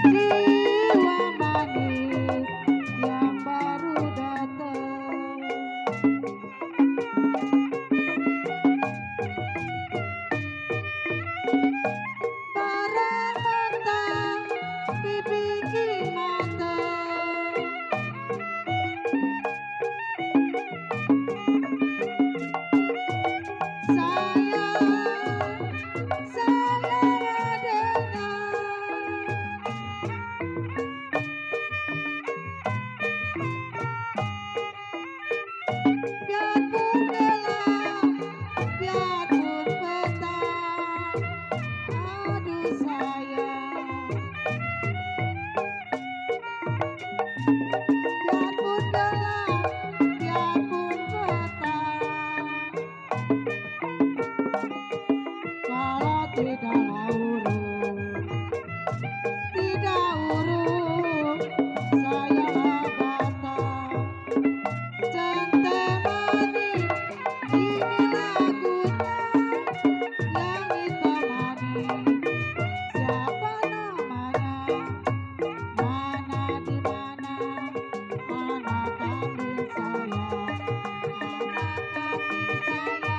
Jiwa manis yang baru datang, barang mentah dibikin matang. Sayang, sayang adanya, biarpun gelap, biarpun petang, aduh sayang. Biarpun gelap, biarpun petang, kalau tidaklah urut, tidak urut, saya datang. Centemani, ini lagunya yang ditemani. Siapa namanya? Mana di mana? Anak kambing saya, anak kambing saya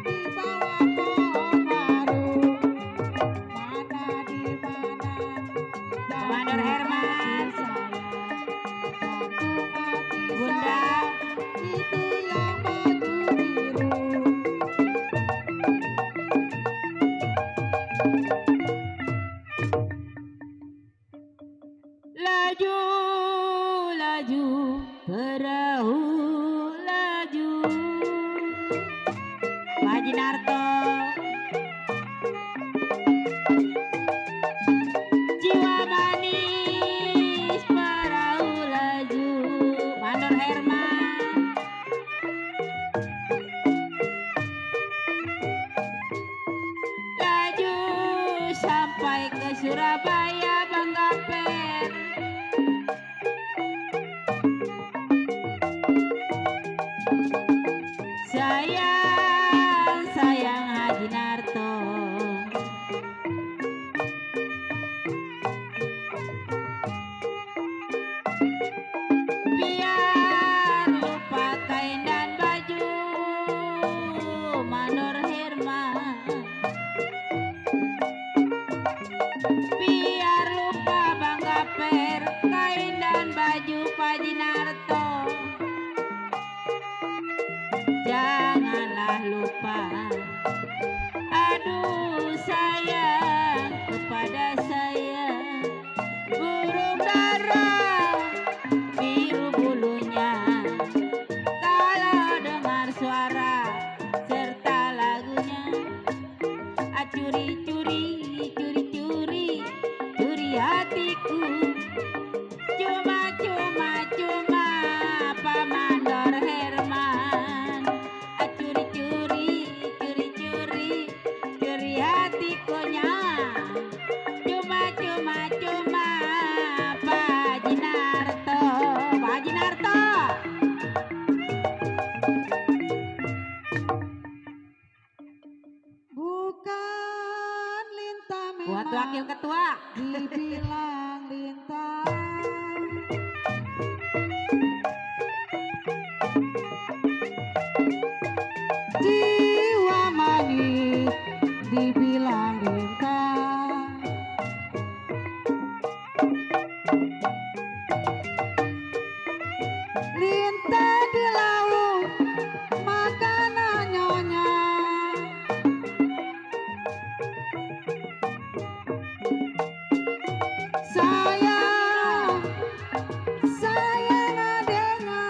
di bawah pohon baru. Mana di mana? Komandan Herman, Jantung hati Bunda, saya itu yang baju biru. laju, laju, perahu laju. Pak Jinarto, jiwa manis, perahu laju. Mandor Herman, laju sampai ke Surabaya Bang Gaper. Sayang, sayang Haji Narto, biar lupa kain dan baju. Mandor Herman, biar lupa Bang Gaper, kain dan baju Pak Jinarto. Janganlah lupa, aduh sayang kepada saya. Burung dara biru bulunya, kalau dengar suara serta lagunya. Curi curi, curi curi, curi hatiku. Cuma cuma cuma Pak Mandor Herman. Curi curi, curi curi, curi hatikunya. Cuma cuma cuma Pak Jinarto, Pak Jinarto. Bukan lintah Buat wakil memang ketua. dibilang lintah, jiwa manis dibilang lintah. Lintah di laut makanan nyonya, sayang, sayang adanya,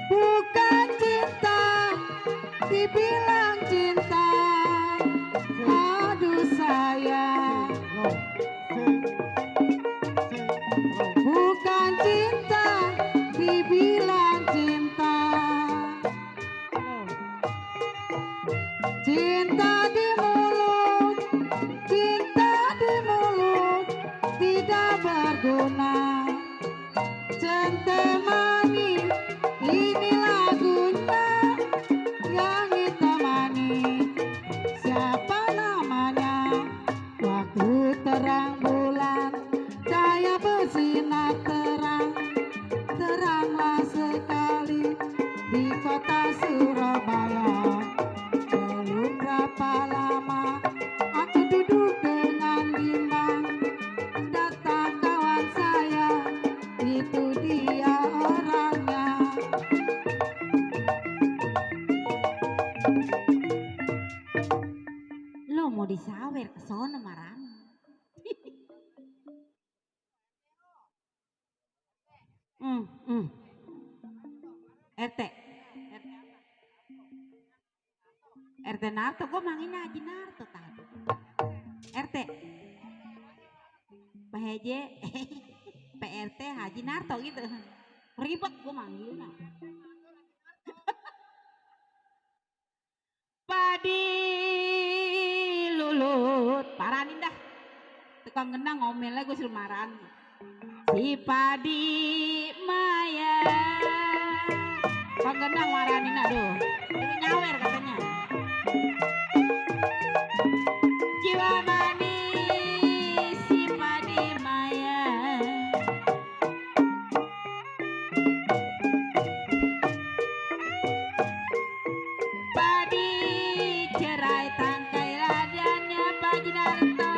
bukan cinta dibilang cinta, aduh sayang. Bukan cinta dibilang cinta, cinta di mulut, cinta di mulut tidak berguna. Centemani, ini lagu Lo mau disawer ke sono marang. Hmm. RT. RT Narto kok mangin Haji Narto tadi. RT. PHJ. PRT Haji Narto gitu. Ribet gue manggilnya. Padi lulut. Paranin dah. Tukang genang ngomelnya gue suruh marahan. Si Padi Maya. Tukang genang marahin aduh. Ini nyawer katanya. Jiwa manis si Padi Maya. Padi cerai tangkai ladannya Pak Jinarto.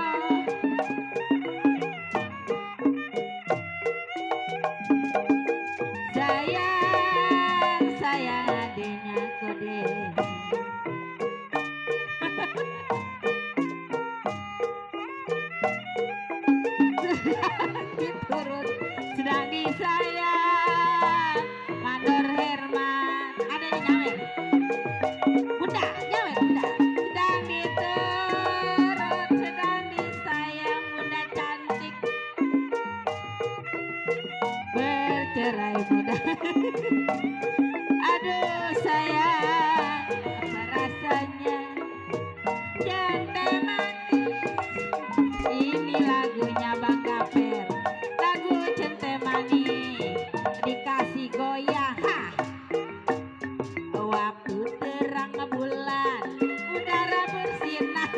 Sayang adenya kode. Diturut sedang disayang Mandor Herman ada yang nyawer Bunda nyawer Bunda sedang diturut sedang disayang Bunda cantik bercerai muda. Aduh sayang apa rasanya janda manis. Ini lagunya Bang Gaper, lagu Cente Manis dikasih goyah. Waktu terang bulan udara bersinar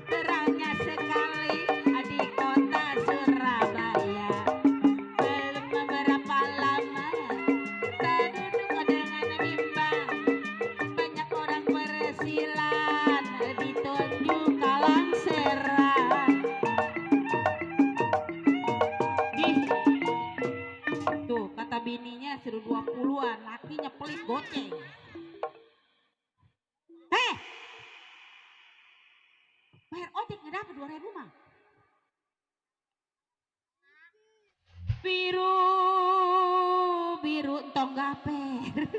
terangnya sekali di kota Surabaya. Belum beberapa lama tak duduk dengan bimbang, banyak orang bersilan ditunjuk kalang seran. Tuh kata bininya suruh 20-an, lakinya pelit goceng. Bayar ojek nggak dapat 2.000 mah. Biru entong gaper.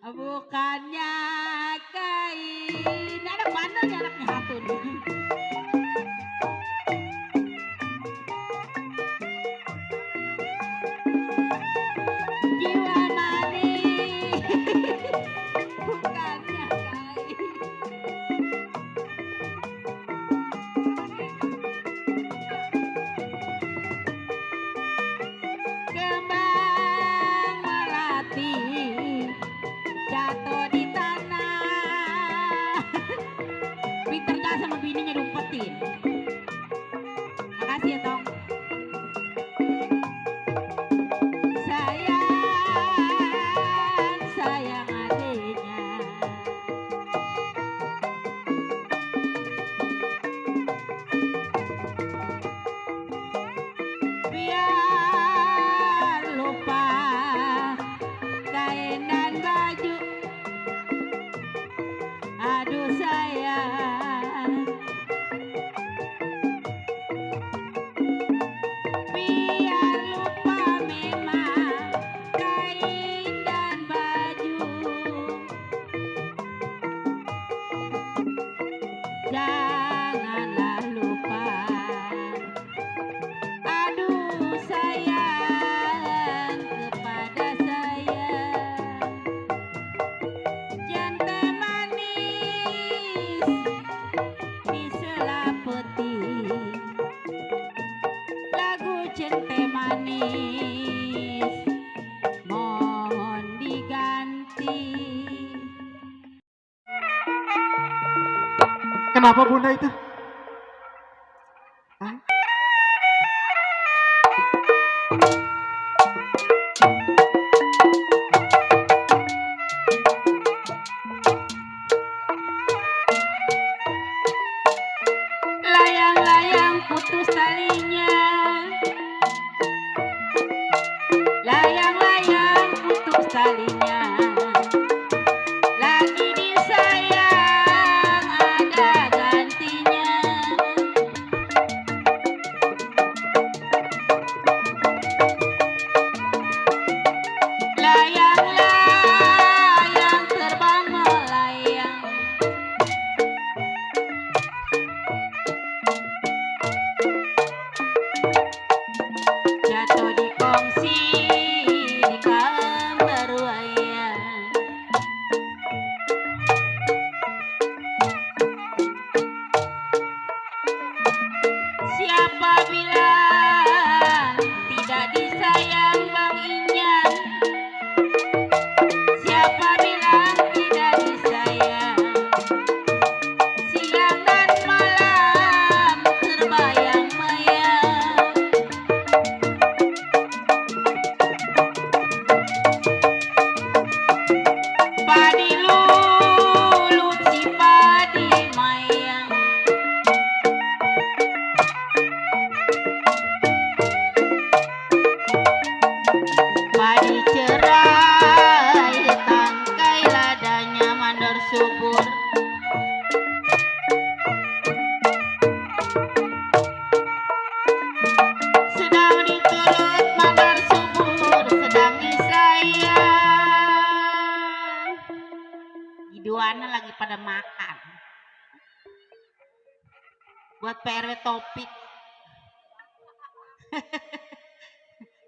Bukannya kain. Anak bandel nih anaknya hatun. Jiwa manis. Bukannya kain. Kembang melati jatuh di tanah. Pinter gak sama bininya diumpetin. Makasih ya Tong. Sayang adenya. Biar lupa kain dan baju. Aduh sayang. Biar lupa memang kain dan baju. Janganlah lupa. Aduh sayang kepada saya. Jante manis di selapeti. Lagu Jente manis mohon diganti. Kenapa Bunda itu? Hah? Layang-layang putus talinya. Layang-layang putus talinya. berduaan lagi pada makan. Buat PRW topik.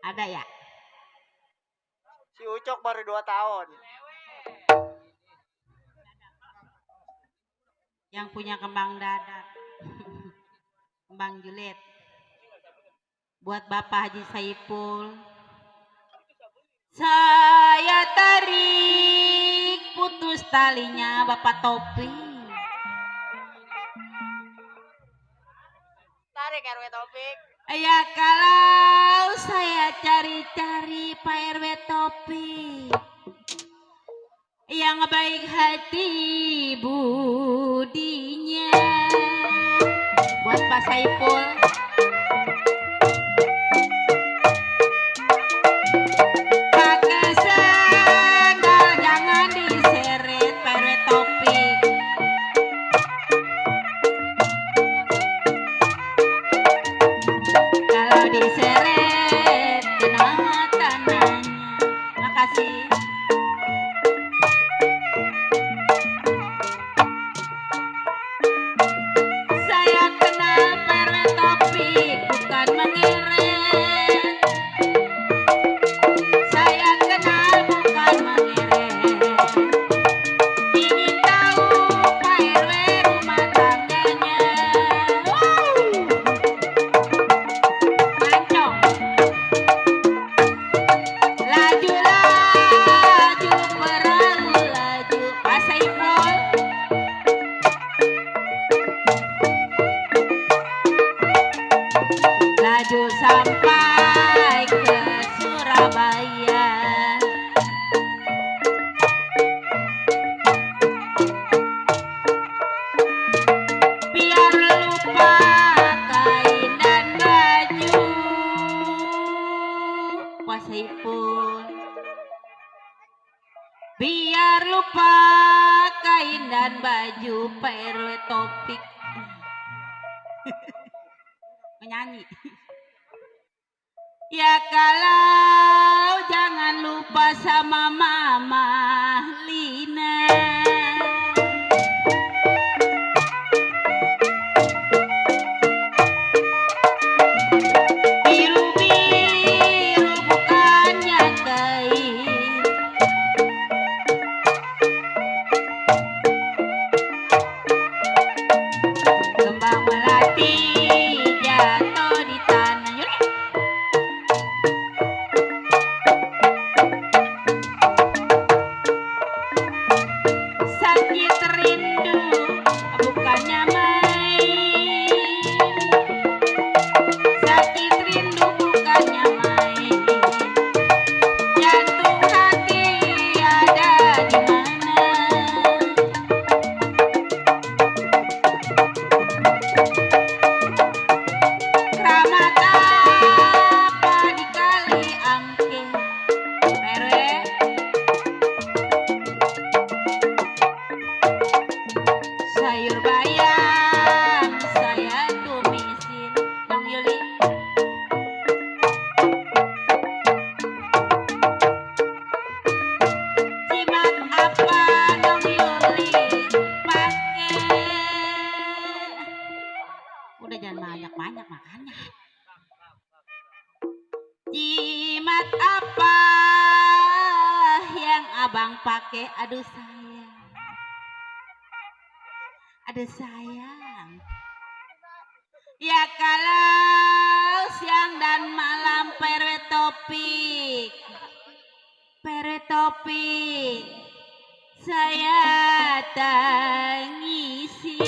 Ada ya? Si Ucok baru 2 tahun. Yang punya kembang dadak. Kembang julid. Buat Bapak Haji Saipul. Saya tarik putus talinya Bapak Topi. Tarik RW Topik. Ya kalau saya cari-cari Pak RW Topi yang baik hati budinya. Buat Pak Saipul. Pakai sendal jangan diseret Pak RW Topi. Kalau diseret kena tanahnya. Makasih. Saya kenal PRW Topik bukan mengeret. Saya kenal bukan mengeret. Ingin tahu Pak RW rumah tangganya. Mancong. Laju laju perahu laju Pak Saipul. Laju sampai ke Surabaya. Biar lupa kain dan baju Pak Saipul. Biar lupa kain dan baju Pak RW Topik. Menyanyi. Ya kalau jangan lupa sama Mama Lina. Biru-biru bukannya kain. Kembang melati jatuh di tanah. Yuk. Sakit rindu bukannya main. Sakit rindu bukannya main. Jantung hati ada di mana? Keramat apa di kali angke? PRW. Sayur bayam saya tumisin. Bang Yuli. Jimat apa Bang Yuli pakai? Udah jangan banyak-banyak makannya. Jimat apa yang abang pakai? Aduh sayang. Aduh sayang. Ya kalau siang dan malam PRW Topik. PRW Topik. Saya tangisi.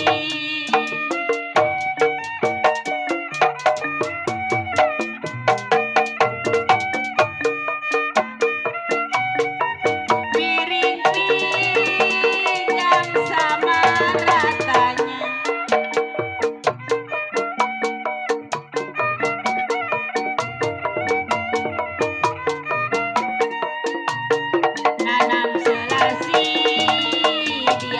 Piring pinggang sama ratanya. Nanam selasi di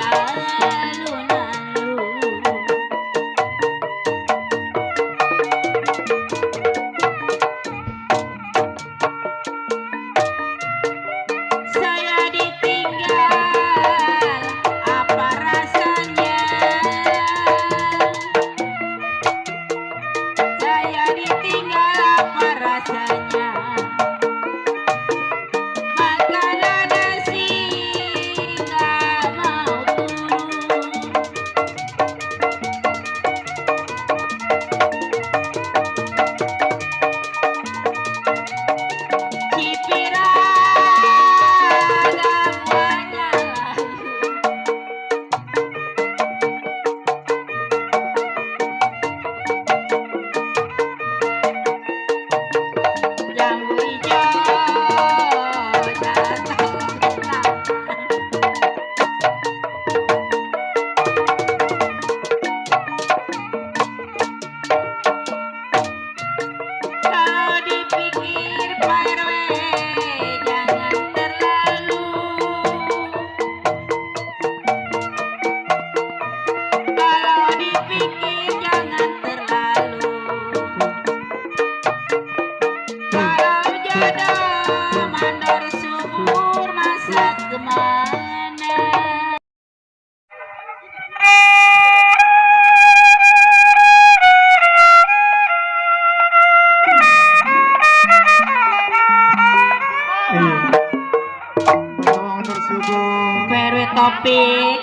Topik,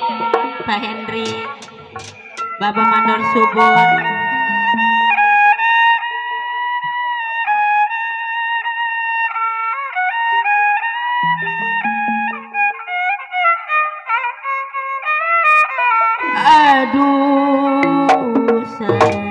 Pak Henry, Bapak Mandor Subur. Aduh sayang,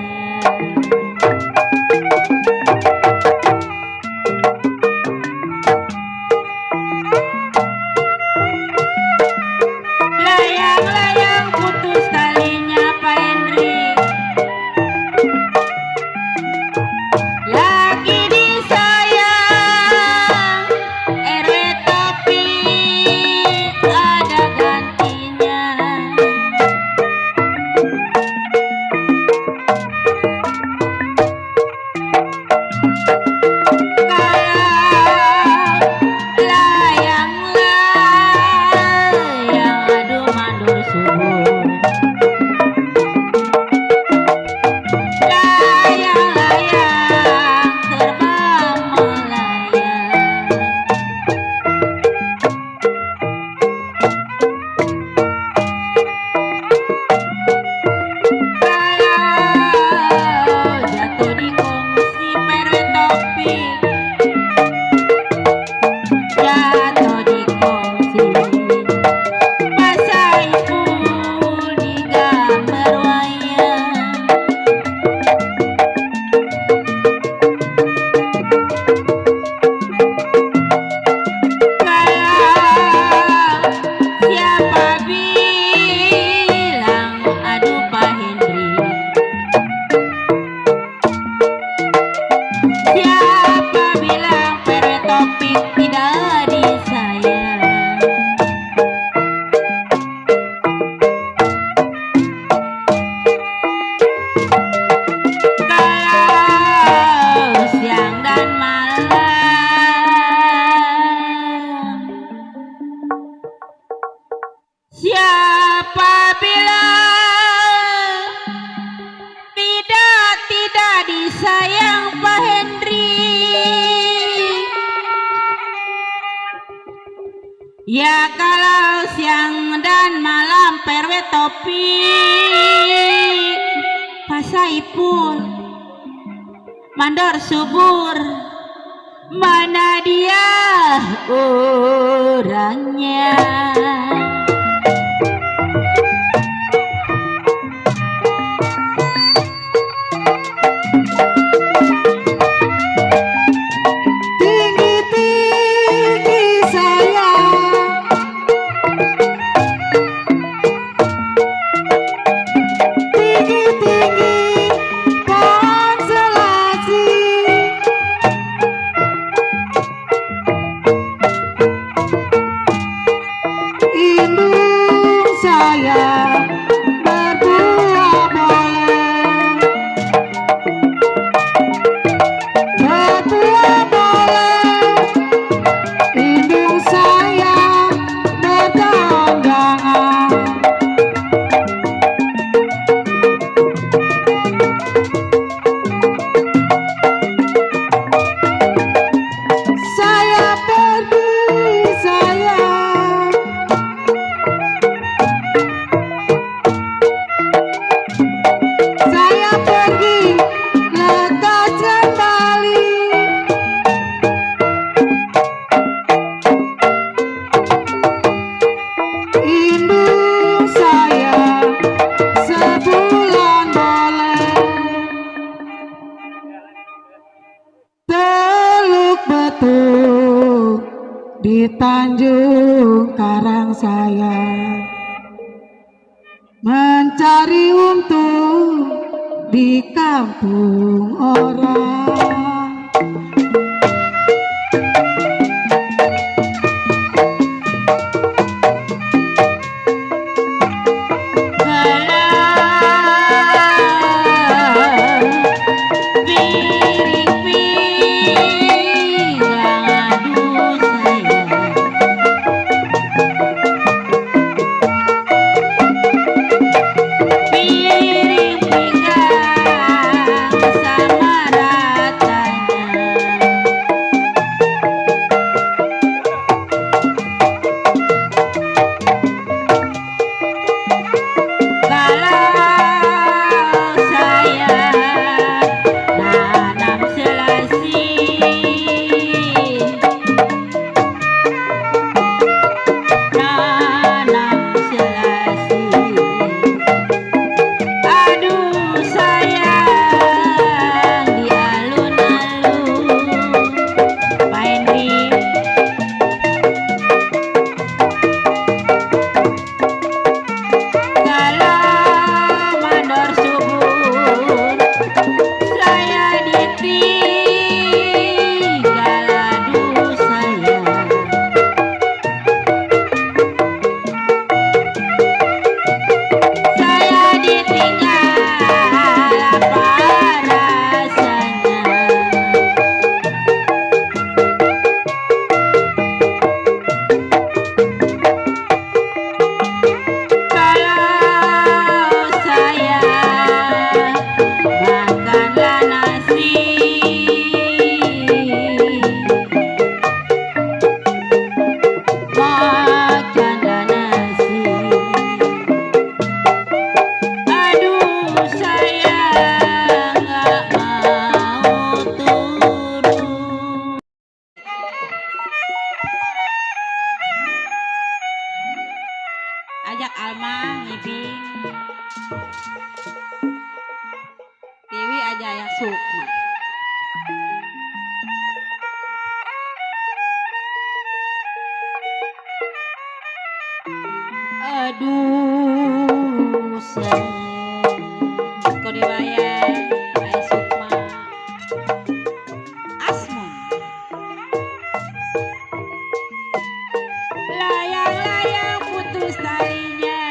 layang-layang putus talinya Pak Henry, lagi disayang RW Topik ada gantinya. Layang-layang aduh mandor subur, layang-layang terbang melayang. Kalau jatuh di kongsi RW Topik, jatuh di kongsi Pak Saiful di gambar wayang. Kalau siapa bilang aduh Pak Henry, siapa bilang RW Topik tidak disayang. Kalau siang dan malam, siapa bilang tidak disayang Pak Henry? Ya kalau siang dan malam RW Topik, Pak Saiful, Mandor Subur, mana dia orangnya? Tinggi-tinggi sayang, tinggi-tinggi konstelasi, indung sayang berbuah boleh, berbuah boleh, indung sayang berdandangan. Saya pergi sayang, saya pergi lekas kembali, indung saya sebulan boleh, Teluk Betung di Tanjung Karang saya mencari untung di kampung orang. Piring pinggang sama rata ajak Alma ngibing. Dewi aja yang Sukma. Aduh sayang kode bayar Ayah Sukma Asmun layang-layang putus talinya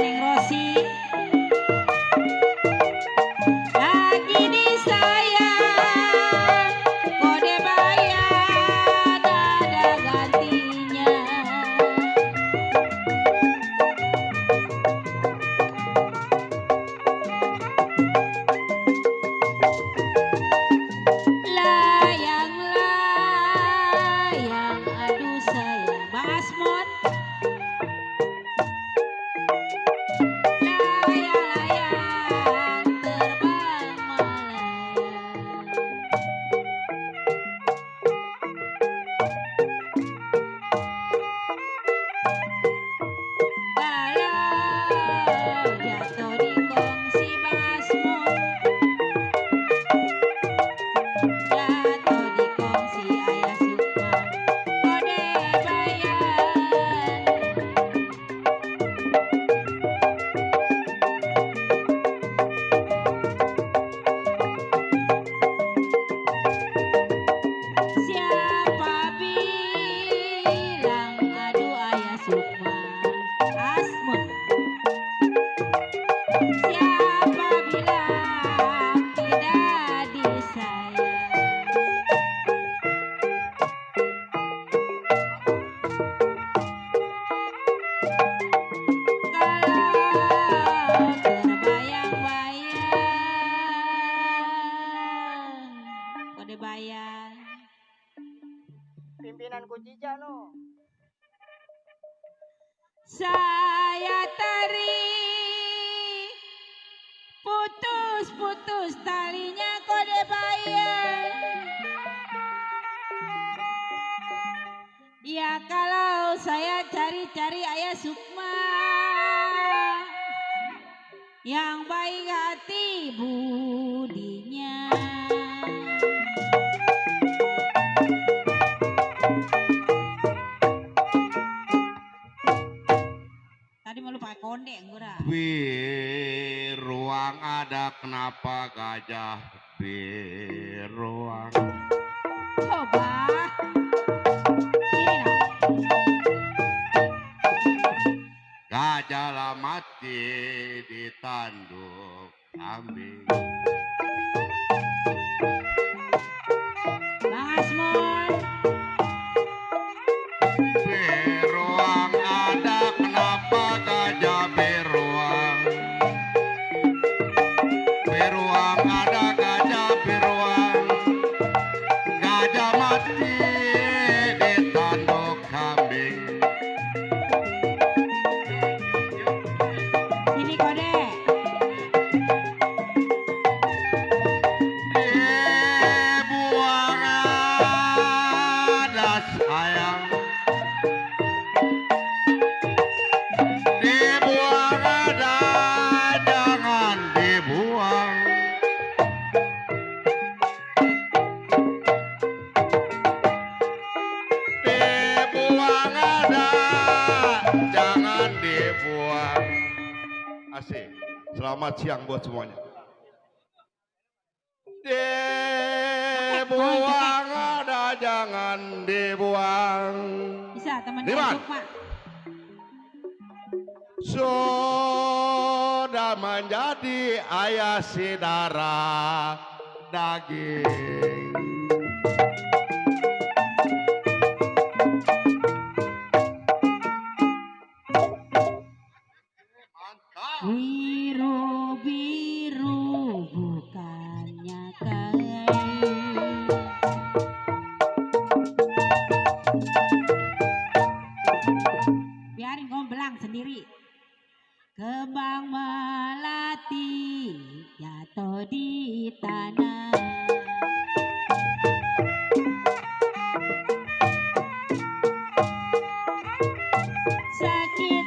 Neng Rosi lagi disayang kode bayar ada gantinya. Layang-layang aduh sayang Bang Asmon layang-layang terbang melayang galau jatuh di kongsi Bang Asmon jatuh di kongsi Ayah Sukma kode bayan siapa bilang aduh Ayah Sukma Asmun siapa bilang tidak disayang. Kalau terbayang-bayang kode bayang Pimpinan Kujija no. saya tarik putus-putus talinya kode bayang. Ya kalau saya cari-cari Ayah Sukma yang baik hati budinya. Tadi mau lupa konde enggura. Beruang ada kenapa gajah beruang. Coba. Ini dong. Gajah lah mati ditanduk kambing. Bang Asmon. Beruang ada kenapa gajah beruang. Beruang ada gajah beruang. Gajah mati ditanduk kambing. Ini kode. Dibuang ada sayang. Dibuang ada jangan dibuang. Dibuang ada jangan dibuang. Asik. Selamat siang buat semuanya. Dibuang ada jangan dibuang. Bisa teman Diman. Sukma. Sudah menjadi ayah si darah daging. Biru-biru bukannya kain. Biarin kamu belang sendiri. Kembang melati jatuh di tanah. Sakit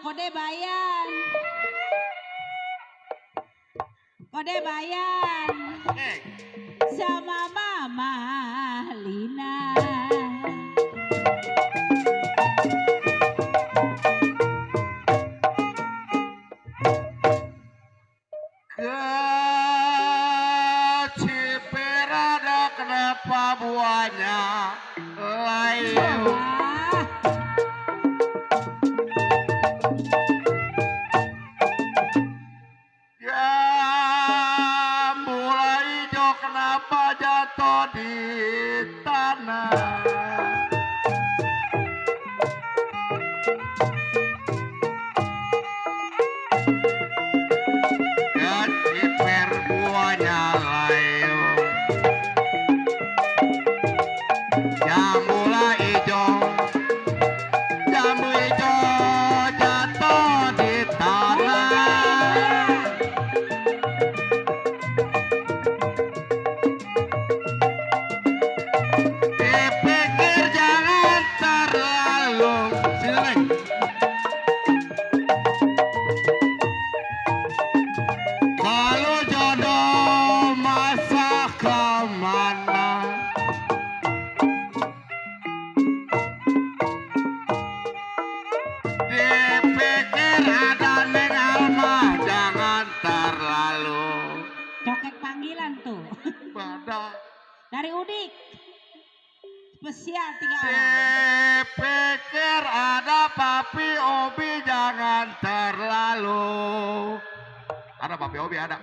kode bayan. Kode bayan sama Mama Lina. Ciperada kenapa buahnya lain? Wah, Ya mulai hijau kenapa jatuh di tanah? Ya ciper buahnya layu. Jambu hijau jatuh di tanah. Dipikir jangan terlalu sileng. Kalau jodoh masa kemana? Dipikir ada neng Alma jangan terlalu cokek panggilan tuh. pada. Dari Udik. Spesial 3 orang. Dipikir ada papi Obi jangan terlalu. Ada papi Obi ada.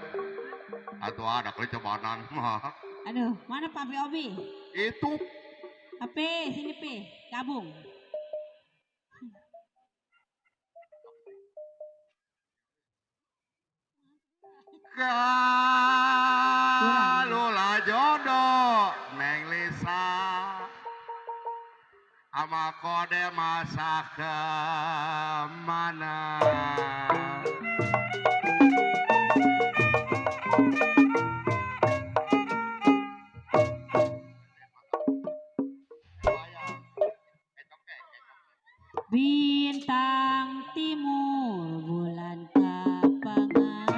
Atau ada kelecebanan mah. Aduh, mana Papi Obi? Itu HP, sini P, gabung. kalulah jodoh Neng Lisa ama kode masa kemana? Bintang timur bulan kapangan,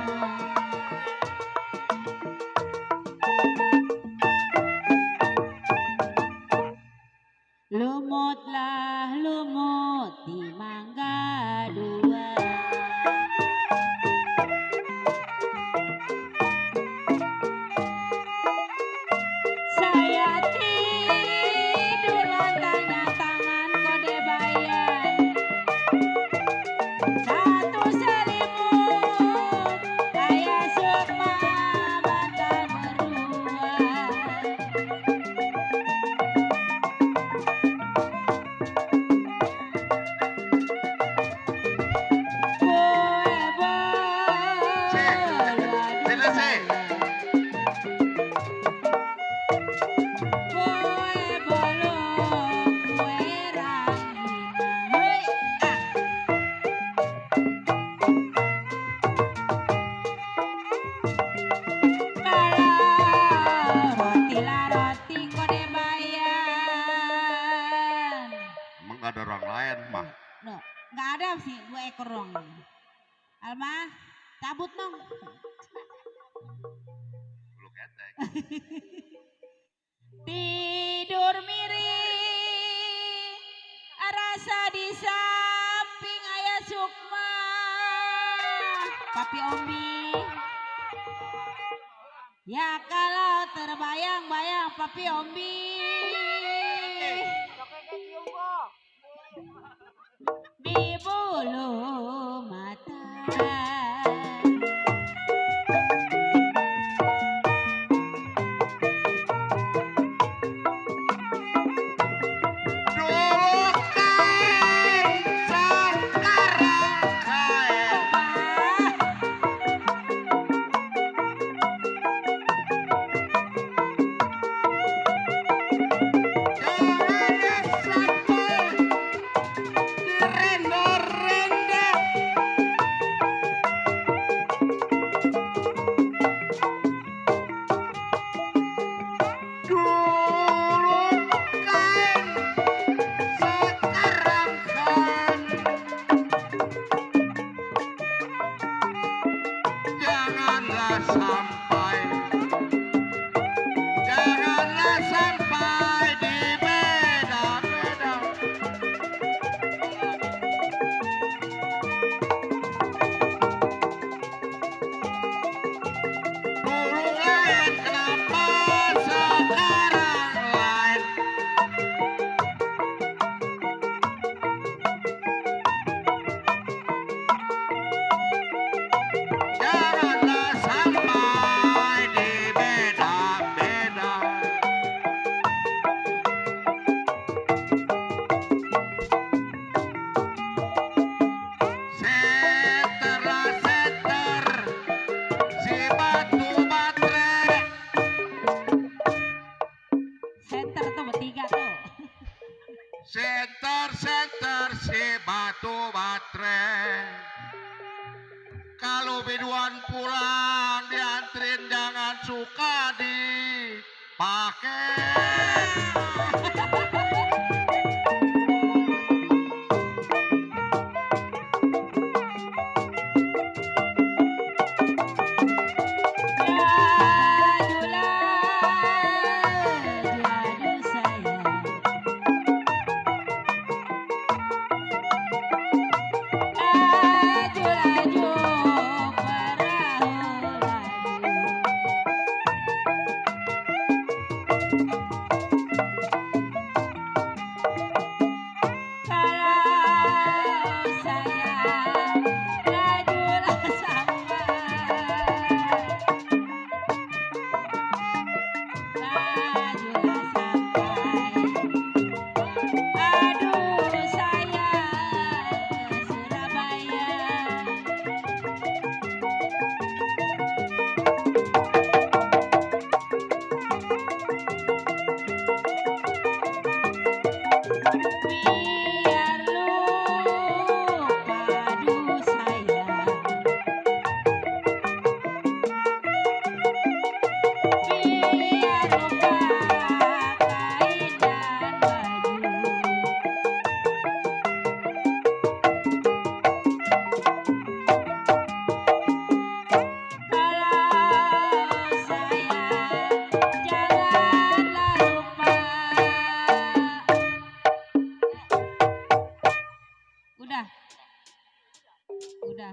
lumutlah lumut di mangga dua. Saya tidur lontangnya tangan kode bayan, satu selimut ayah sukma mata berdua. Emang gak ada orang lain mah. Loh, nggak ada sih 2 ekor dong. Alma, cabut dong. Lu ketek. Tidur miring, rasa di samping ayah Sukma. Papi Ombi. Ya kalau terbayang-bayang Papi Ombi. Di bulu mata. Dulu kain, sekarang kain. Jangan sampai direnda-renda sampai, janganlah sampai di beda-beda. Dulu lain, kenapa sekarang lain? Janganlah sampai di beda-beda. Seterlah seter si batu baterai. Center tuh bertiga tuh. Seter si batu baterai. Kalau biduan pulang diantrin jangan suka dipakai. Jadu sayang. Laju-laju perahu laju. Kalau sayang lajulah sampai, lajulah sampai. Aduh sayang ke Surabaya. Biar lupa aduh sayang, biar lupa kain dan baju. Kalau sayang janganlah lupa. Udah.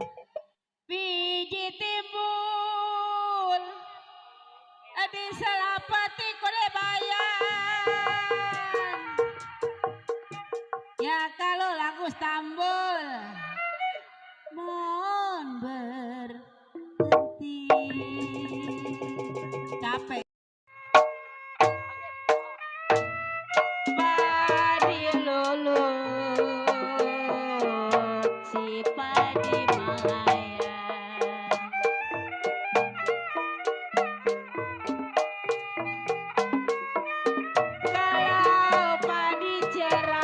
Biji timbul di Salapati kode bayan. Ya kalau lagu Stambul mohon berhenti. Capek. Padi lulut si padi mayang. Kalau padi cerai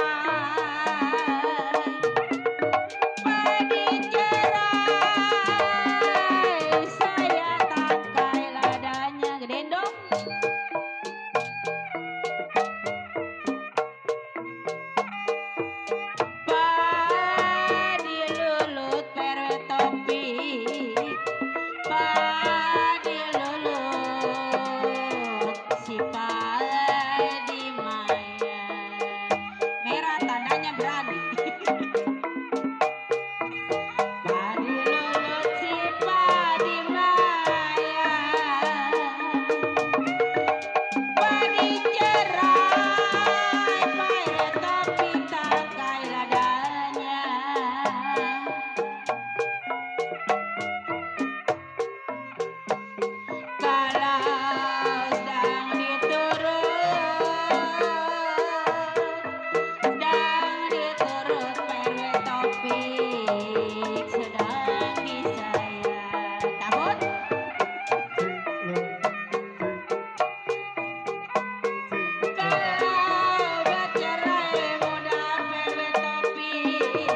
saya tangkai ladanya gedendong. Padi lulut perwe topi, padi lulut si padi mayang. Merah tandanya berani. Padi lulut si padi mayang, padi cerai perwe topi tangkai ladanya. Kalau sedang diturut perwe topik sedang disayang. Kabut. Kalau bercerai muda perwe topik,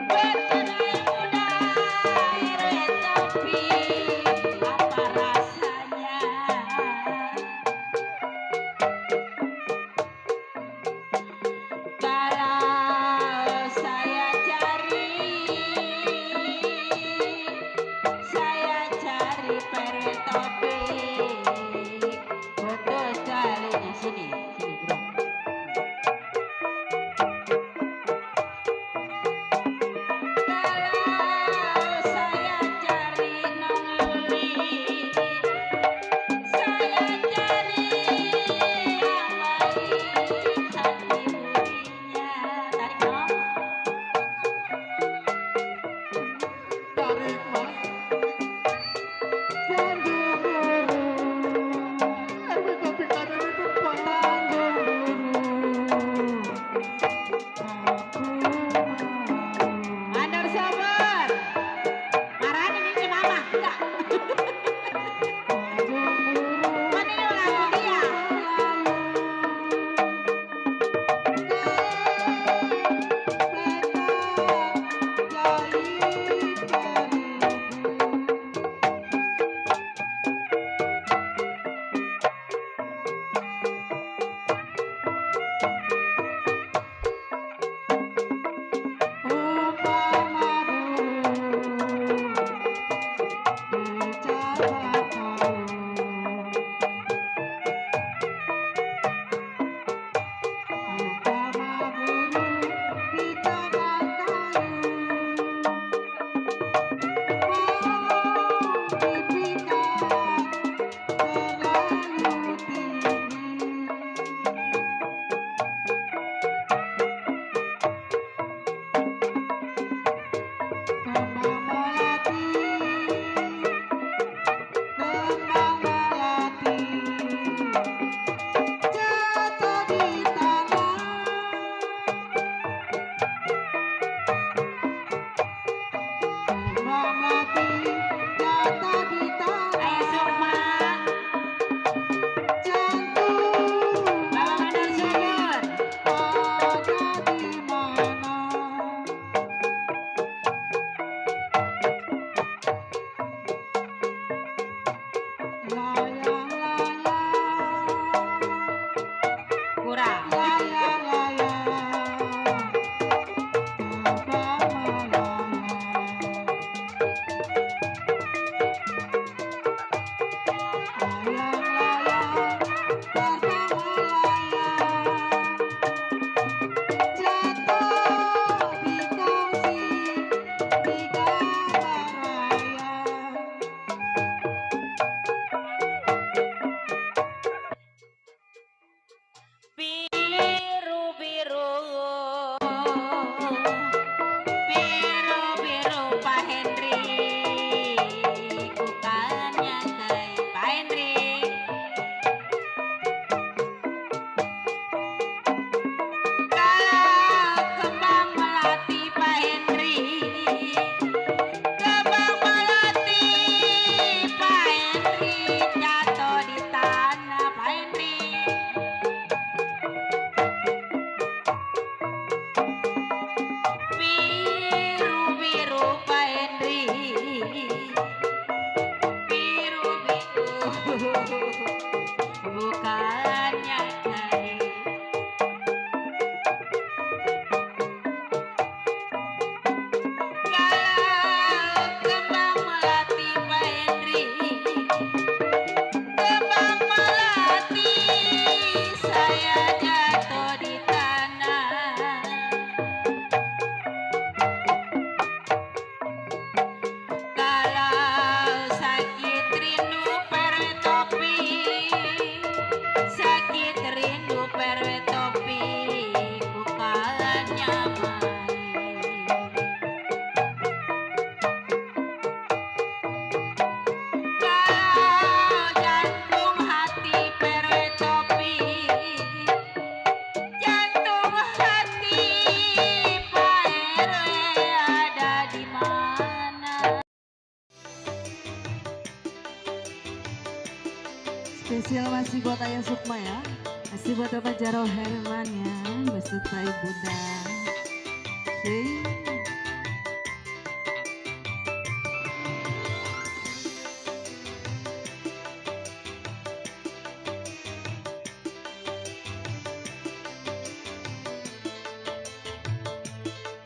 bercerai muda perwe topik, apa rasanya? Kalau saya cari topik betul sekalinya sini bro. Kalau saya cari nongoli, saya cari yang baik hati burinya. Tarik dong. Tarik mas. Tapi ada di depan. Mandor sober. Marahin ini mama. Enggak. Mana ini lagu dia? Ayo Sukma. Bawa mandor sober. Kurang. Biru biru, biru biru Pak Henry, bukannya kayak Pak Henry. Kalau kembang melati Pak Henry, kembang melati Pak Henry jatuh di tanah Pak Henry. Biru biru Pak Henry, biru biru bukannya kain. Kalau kembang melati Pak Henry, kembang melati saya jatuh di tanah. Kalau sakit rindu perwe topi, sakit rindu perwe topi, bukannya main. Kalau jantung hati perwe topi, jantung hati Pak RW ada di mana? Spesial masih buat Ayah Sukma ya. Masih buat Bapak Jaro Herman ya. Beserta Ibunda. Oke.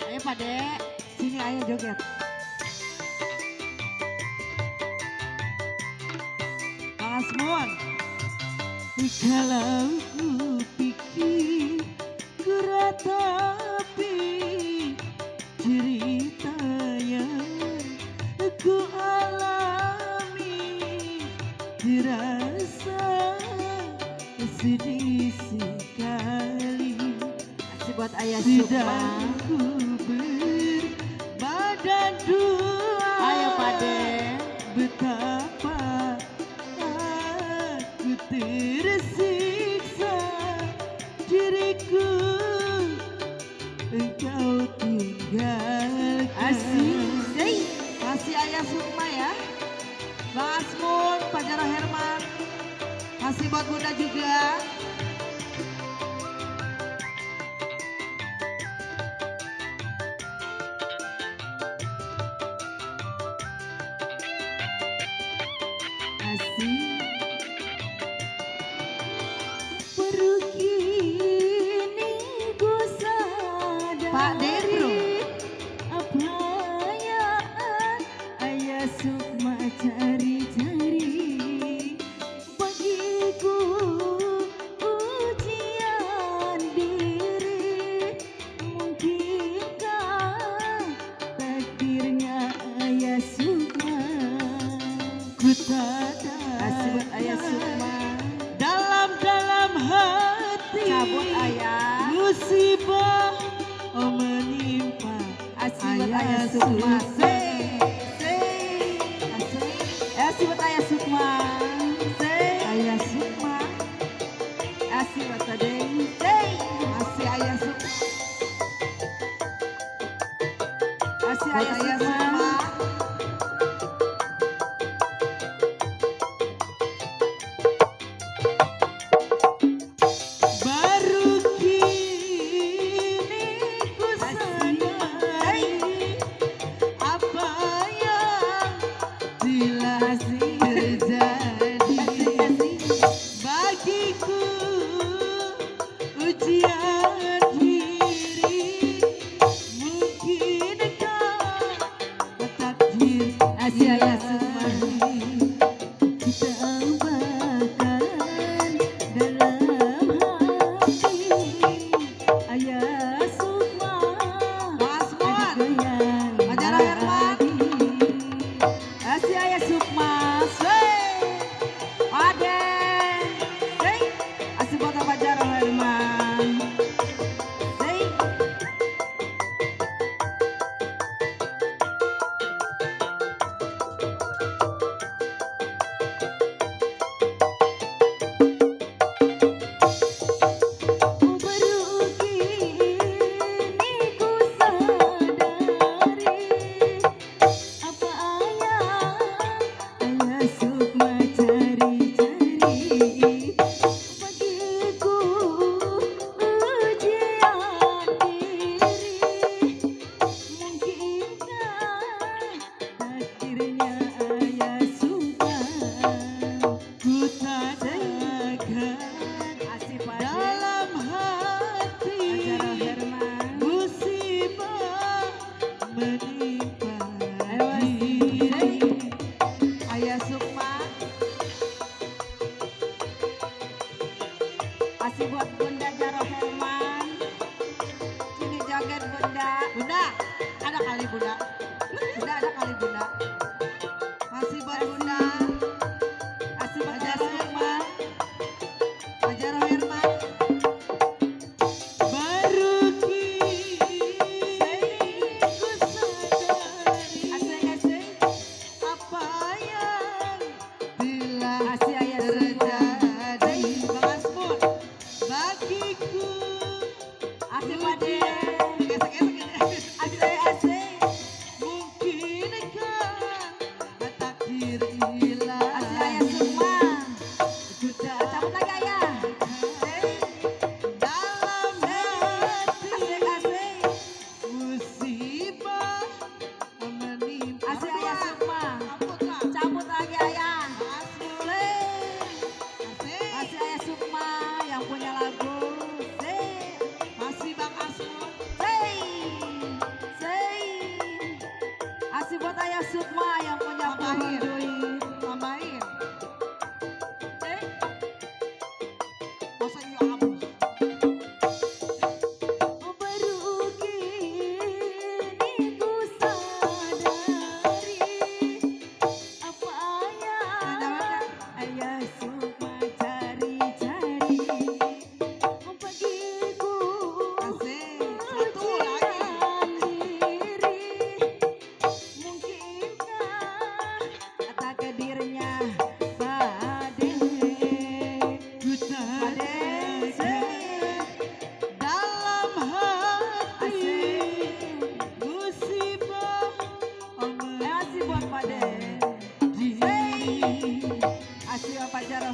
Ayo Pak Dek, sini ayo joget. Kalau ku pikir ku ratapi cerita yang ku alami, terasa sedih sekali. Kasih buat ayah Sedang Sukma. ku berbadan dua. Ayo Pade. Betapa aku tersiksa, diriku engkau tinggalkan. Asik. Kasih ayah Sukma ya, Bang Asmun, Pak Jaro Herman. Kasih buat Bunda juga. Asik. Pergi ini ku sadari Pak Debro. apa yang ayah Sukma cari-cari. Bagiku ujian diri, mungkinkah takdirnya ayah Sukma ku tak Kasih buat ayah Sukma. dalam hati. Cabut ayah. Musibah menimpa Asih buat ayah Sukma. Asih buat ayah Sukma. Ayah Sukma, Asih buat Pade. masih ayah Sukma, Asih buat ayah ayah Sukma. Sukma. Baru kini ku sadari apa yang telah terjadi. Bagiku ujian diri, mungkinkah takdir Asih ayah Sukma. kita ambahkan dalam hati. Ayah Sukma, Mas Mon. goyang Pak Jaro Herman. lagi. Asih ayah Sukma. Pade. Asih buat Pak Jaro Herman. Baru kini ku sadari apa yang ayah Sukma cari-cari. Bagiku ujian diri, mungkinkah takdirnya ayah Sukma ku tadakan Asih Pade. dalam hati. Pak Jaro Herman. Musibah menimpa Ayo, diri. Ayah Sukma, Asih buat Bunda Jaro Herman. Ini jaget Bunda. Bunda, ada kali Bunda. Bunda ada kali Bunda. Masih buat Bunda. Asih buat Ayah Jaro Sukma, Herman. Pak Jaro Herman. Baru kini ku sadari Asik. apa yang telah Asih ayah Sukma. terjadi. Bang Asmun, bagiku Asih Pade. gesek-gesek. Asik. Mungkinkah takdir hilang. Asih ayah Sukma. Ku tak Cabut lagi ayah. dalam hati. Asik. Musibah menimpa. Asih ayah Sukma. Cabut lagi ayah. Masih ayah Sukma yang punya lagu. Masih Bang Asmun. Asih buat ayah Sukma yang punya Abahir. duit.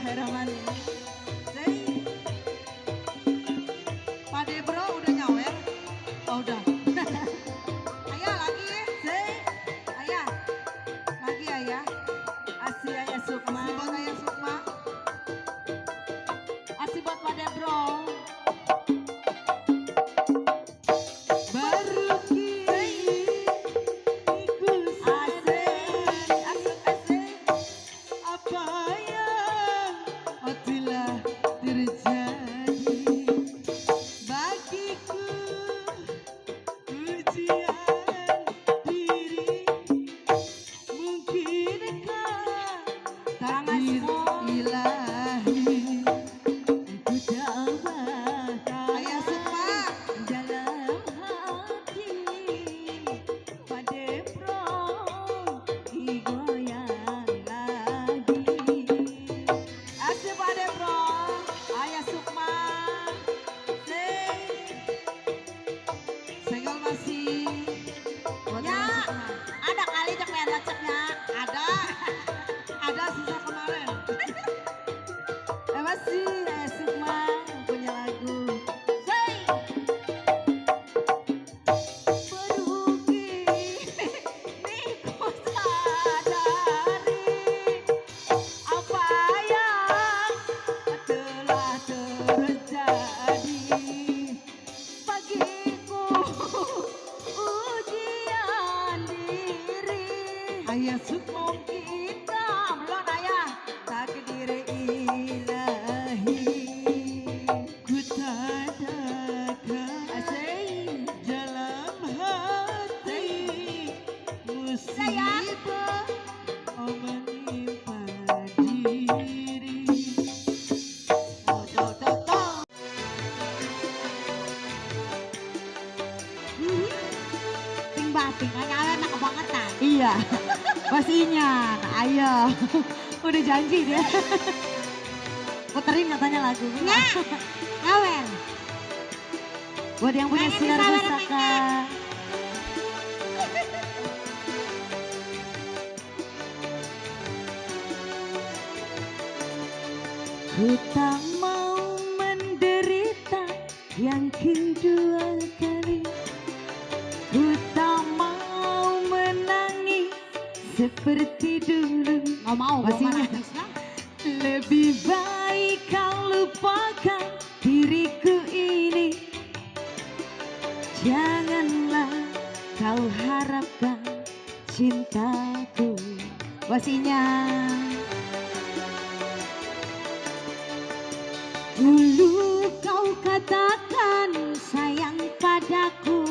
Herman ya. Say. Pade bro udah nyawer? Oh udah. Ayah lagi ya. Say. Ayah. Lagi ayah. Asih ayah Sukma. Asih buat ayah Sukma. Asih buat Pade bro. Baru kini ku sadar apa yang telah terjadi bagiku, ujian diri mungkinkah takdir ilahi ku coba ayah Sukma dalam hati Pade bro digoyang lagi. Asih Pade bro, ayah Sukma. Senggol masih buat Ya, ayah Sukma. ada kali cek main leceknya. Ada sisa kemarin. Masih ayah Sukma punya lagu. Say. Pergi nih ku sadari apa yang telah terjadi bagiku, ujian diri ayah Sukma kita belum ayah takdir ilahi ku tadakan asing dalam hati musibah menimpa diri. Ting bating nyawer nak kebangetan. Iya, pastinya. Ayo, udah janji dia. Puterin katanya lagu. Nggak. Nyawer. Buat yang punya Pengen sinar disawer pusaka. Ku tak mau menderita yang kedua kali. Ku tak mau menangis seperti dulu. Nggak mau gua Pastinya. nangis lah. Lebih baik kau lupakan diriku ini. Janganlah kau harapkan cintaku. Pastinya. Dulu kau katakan sayang padaku.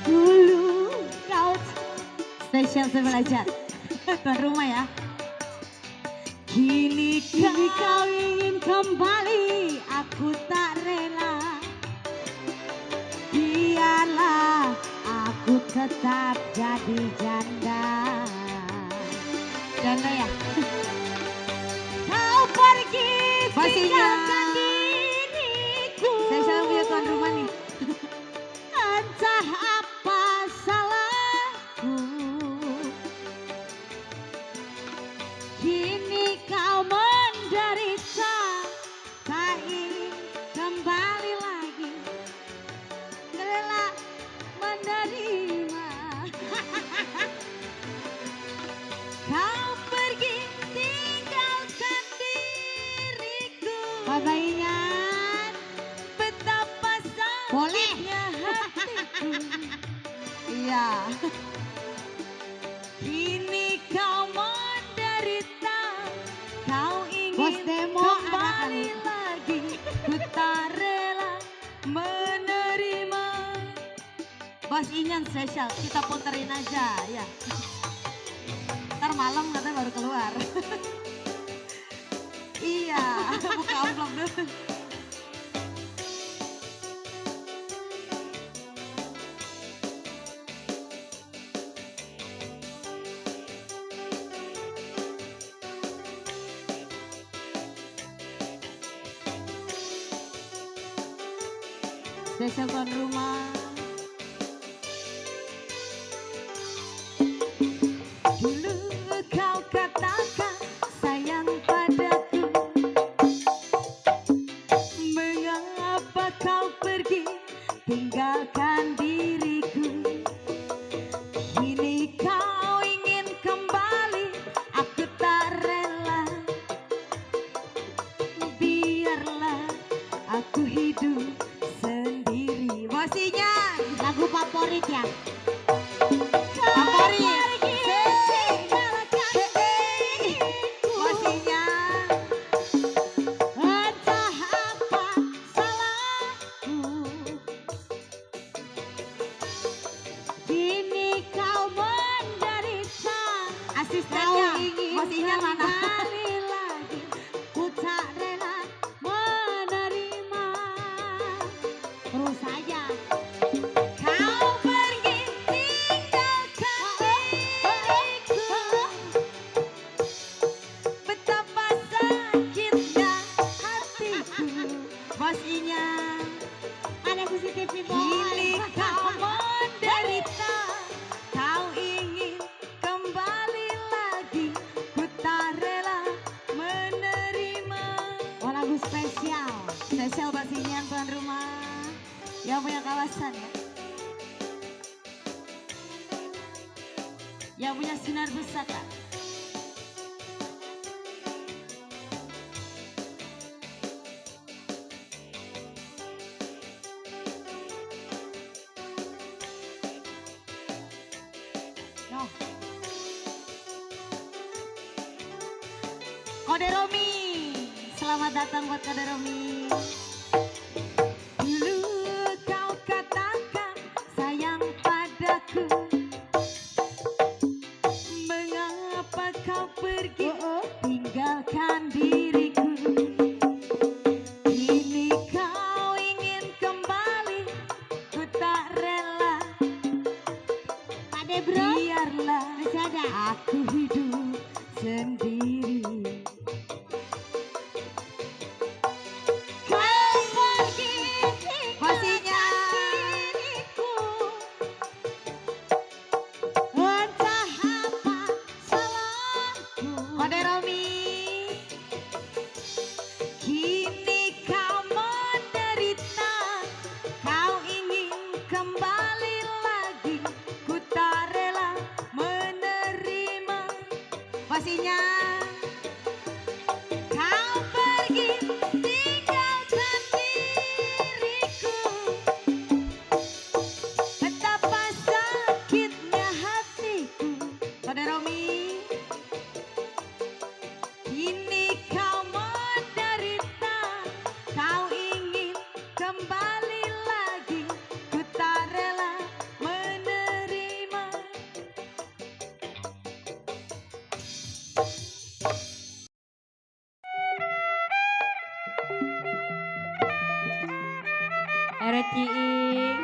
Dulu kau Spesial saya belajar. Tuan rumah ya. Kini kau ingin kembali, aku tak rela. Biarlah aku tetap jadi janda. Janda ya. Kau pergi Pastinya. tinggalkan diriku. Saya selalu punya tuan rumah nih. Entah apa salahku. Kini kau menderita, tak ingin kembali lagi. Rela menerima. Kau pergi tinggalkan diriku. Bapak ingat betapa sakitnya hatiku. Iya. Kini kau menderita, kau ingin Bos demo kembali anak-anak. lagi. Ku tak rela menerima. Bos Inyan spesial, kita puterin aja ya. Ntar malam katanya baru keluar. Iya, buka amplop dulu. Spesial tuan rumah. Dulu kau katakan sayang asistennya. ingin Bosinya mana? kembali lagi, ku tak rela menerima. Terus saja. Kau pergi tinggalkan diriku, betapa sakitnya hatiku. Bosinya. Ada CCTV Kini kau menderita, kau ingin kembali lagi, ku tak rela menerima. Oh, lagu spesial basinya tuan rumah yang punya kawasan ya, yang punya sinar pusaka. No. Kode Romi, selamat datang buat Kode Romi. Dulu kau katakan sayang padaku, mengapa kau pergi tinggalkan diriku? Kini kau ingin kembali, ku tak rela. Pade bro, biarlah aku hidup sendiri. Kau pergi tinggalkan diriku, entah apa salahku. Kode Romi, kini kau menderita, kau ingin kembali lagi, ku tak rela menerima. Bosinya. Kau pergi tinggalkan diriku, betapa sakitnya hatiku. Kode Romi, kini kau menderita, kau ingin kembali lagi, ku tak rela menerima. RW Ciing,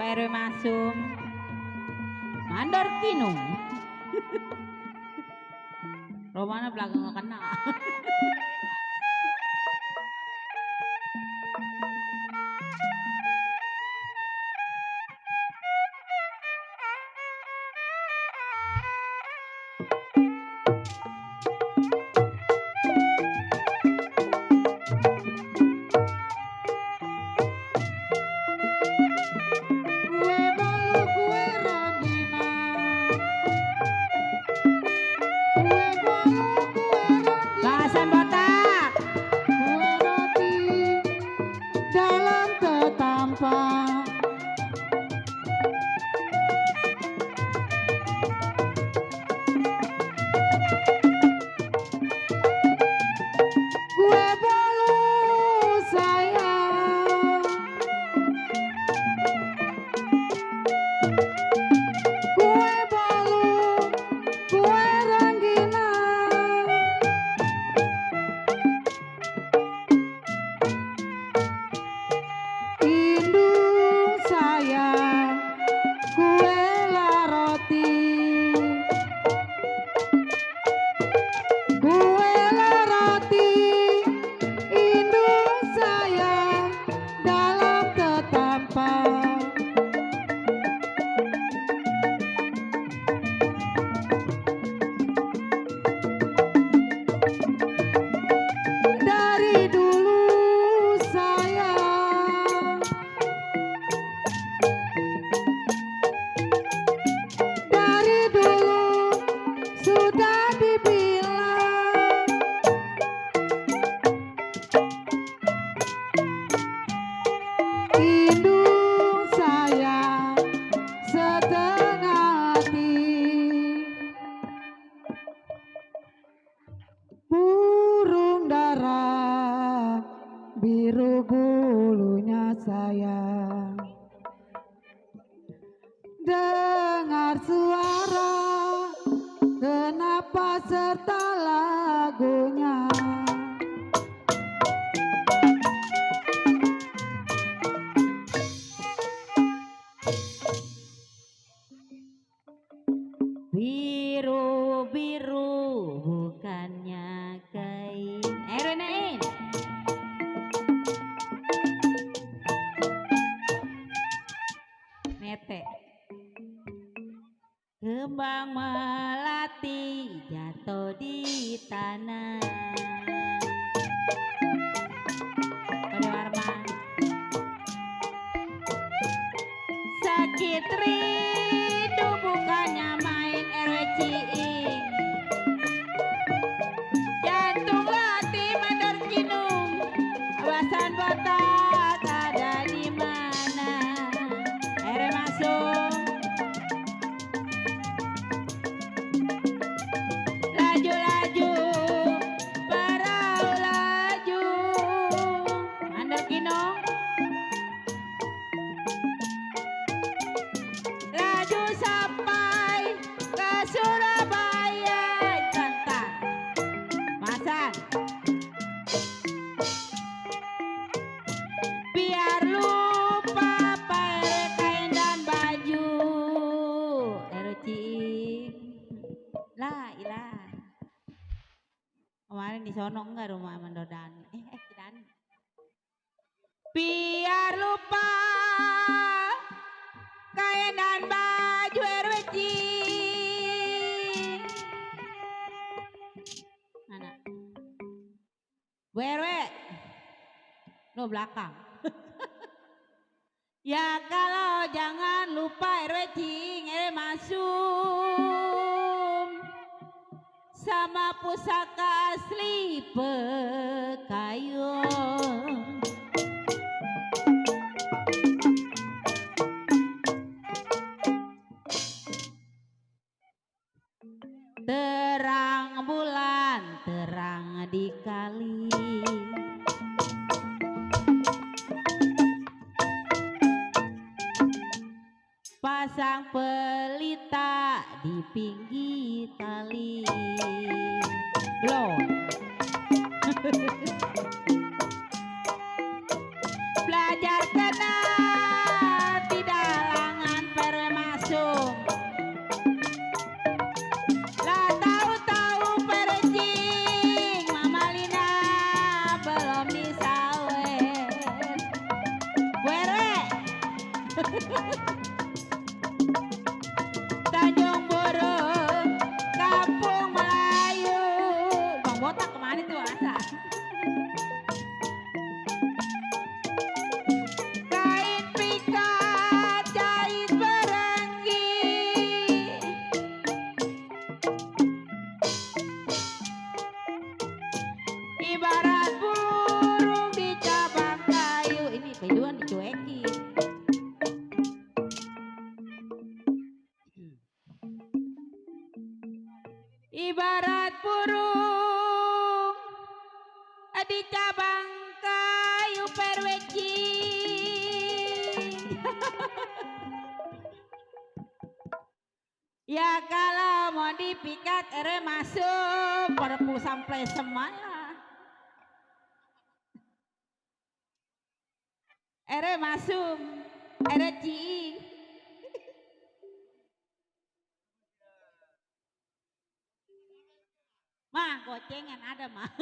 Pak RW Masum, Mandor Kinung. Romana belakang nggak kena. Kue bolu, kue rangina, kue bolu, kue rangina, Bangsan botak. kue roti dalam tetampang. Kue bolu sayang, kue bolu, kue rangina, indung sayang, kue la roti, kue la roti, indung sayang dalam tetampang. Dari dulu sayang, dari dulu sudah dibilang, indung sayang setengah hati. Burung dara biru bulunya sayang, dengar suara kenal Bapak serta lagunya. Biru-biru bukannya kain. Renain. Mete. Kembang melati jatuh di tanah. Pada Warman. Sakit rindu bukannya main RWCing. Jantung latih menerkinung. Awasan botak ada di mana? Ere masuk. Laju-laju, parau laju. Menerkinung. Laju sampai ke Surabaya. Cantak. Masan. Biar lupa pakai kain dan baju. Erocing. Lah ilah. Kemarin di sono enggak rumah Mendodan. Kidan. Biar lupa kain dan baju Erocing. Mana? Werwe. Lo belakang. Ya kalau jangan lupa Erocing, masuk sama pusaka asli Pekayun. Terang bulan, terang di kali. Pasang pelita di pinggir tali. Loh. Belajar kenal tidak langan perwe masuk. Lah tahu-tahu percing Mama Lina belum disawer. Were. Tanjung Burung, Kampung Melayu. Bang Botak kemana tuh asa? Kain pikat, jahit berenggi. Ibarat burung di cabang kayu. Ini peduan dicuekin. Ibarat burung di cabang kayu perweci. Ya kalau mau dipikat ere masuk perpu sampai semaya. Ere masuk ere ci. Mah gocengan ada mah.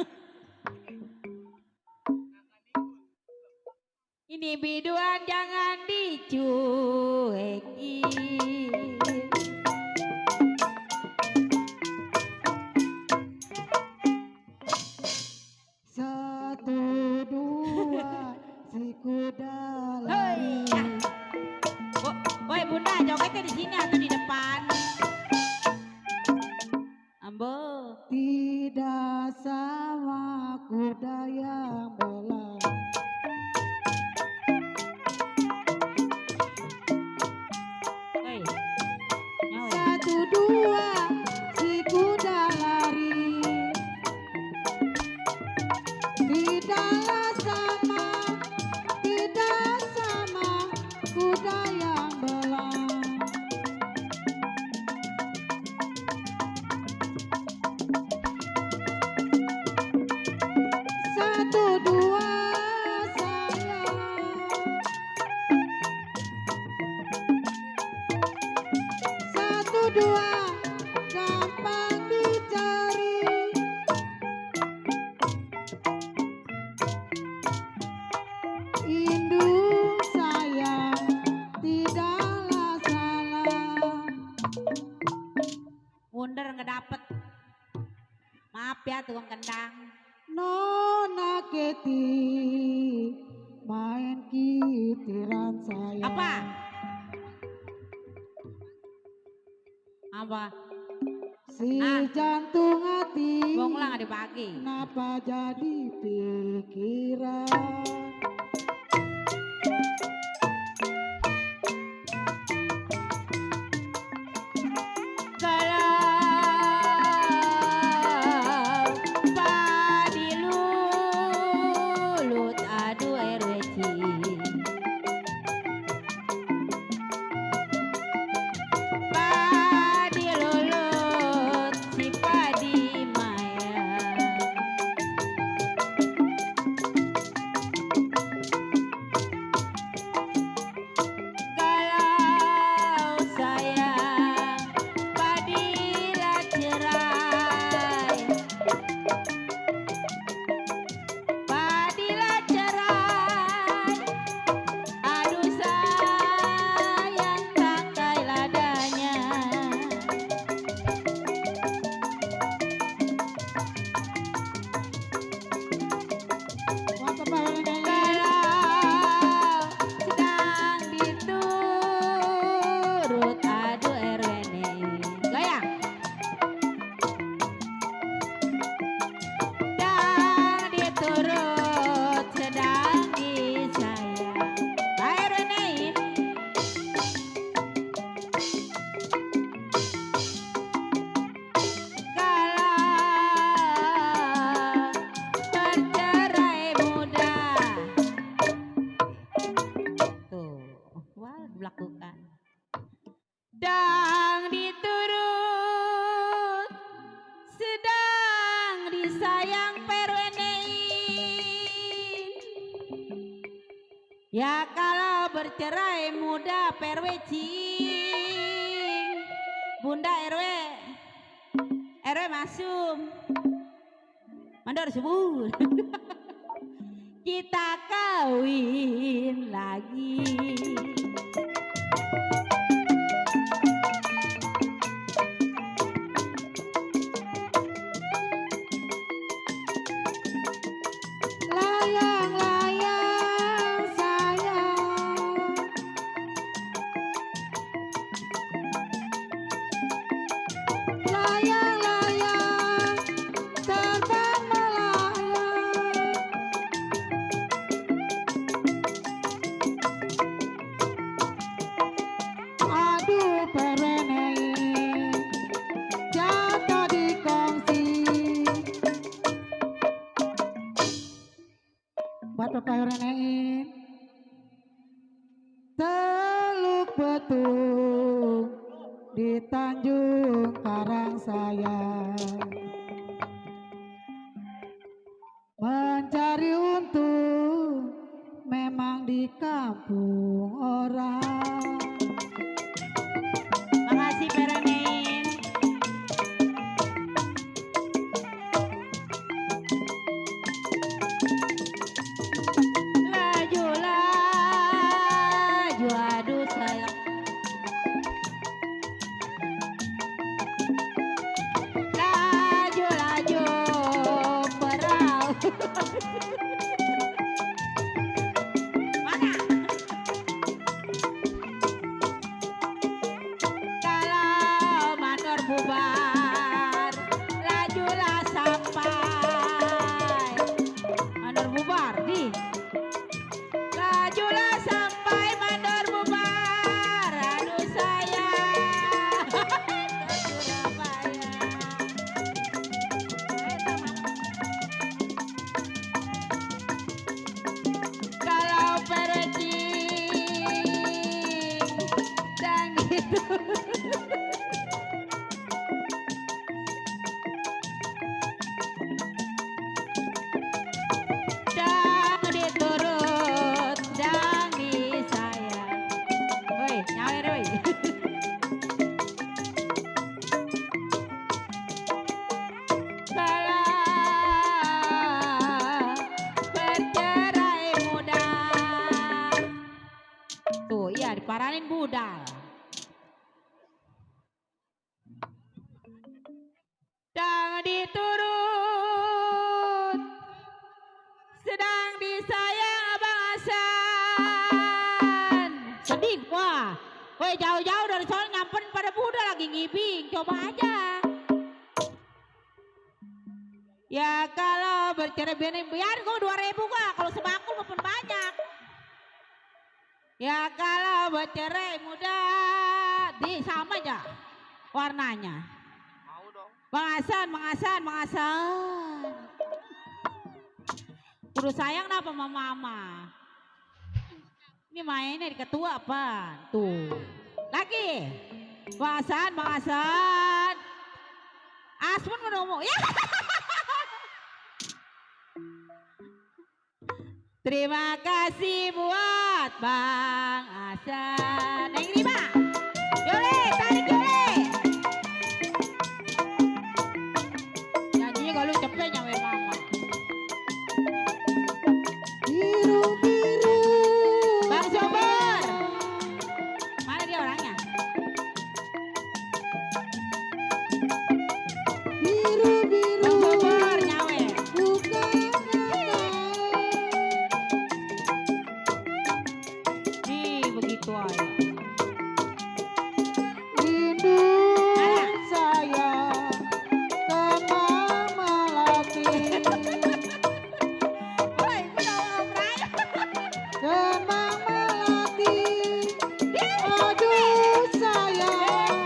Ini biduan jangan dicuekin. Satu dua si kuda lari. Woi bunda jogetnya di sini atau di depan? Ambo. Tidak sama kuda yang belah. Woi. Mundur nggak dapet. Maaf ya tukang kendang. Nona Keti main kitiran saya. Apa? Apa? Si jantung hati Bonglang ada pagi. kenapa jadi pikiran. Kalau padi lulut aduh air weci. Padi lulut si padi maya. Kalau sayang padilah cerai. Padilah cerai. Aduh sayang tangkai ladanya. Mantap Pak Reneng. Kalau sedang diturut aduh erwene. Goyang. Dan diturut sedang disayang. Air erwene. Kalau bercerai muda. Tuh, wah melakukan. Dan diturut sedang disayang perwenein. Ya kalau bercerai muda perwecing. Bunda RW masuk. Mandor sebut. Kita kawin lagi. Layang-layang sayang, layang-layang terbang melayang. Aduh pereneng jatuh di kongsi. Buat Bapak Reneng Teluk Betung di Tanjung Karangsayang, mencari untung memang di kampung orang. Makasih Perenin. Laju laju aduh sayang. padi turun sedang disayang Abang Hasan. Sedih wah. Woi jauh-jauh dari sana nyamperin pada Buddha lagi ngibing. Coba aja. Ya kalau bercerai biar gue 2.000 kak. Kalau sebakul maupun banyak. Ya kalau bercerai muda di sama aja warnanya. Mau dong. Bang Hasan. Kudu sayang apa sama mama. Ini mainnya di ketua apa? Tuh. Lagi. Bang Hasan. Asmun ngomong. Ya. Terima kasih buat Bang Hasan. Neng Rima. Yole, tarik Yole. Nyanyinya kalau cepet nyawe mama. Biru-biru. Bang Sober. Mana dia orangnya? Biru-biru. Bang Sober nyawe. Bukan Nih begitu aja. rindu Mana? saya ke mama lagi. Woi, udah orang. Ke mama lagi. Aduh sayang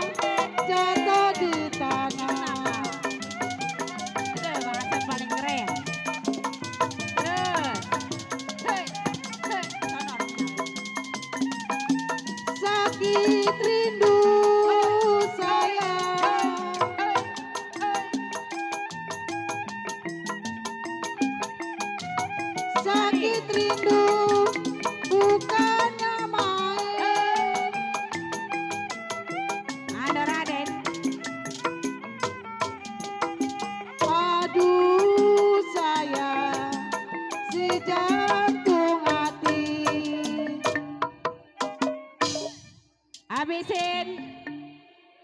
jatuh di tangan. Udah Bang Hasan paling keren. Terus. Hei. Sana orangnya. Sakit rindu sayang. Sakit rindu bukannya main. Ada Raden. Aduh sayang si jantung hati. Habisin.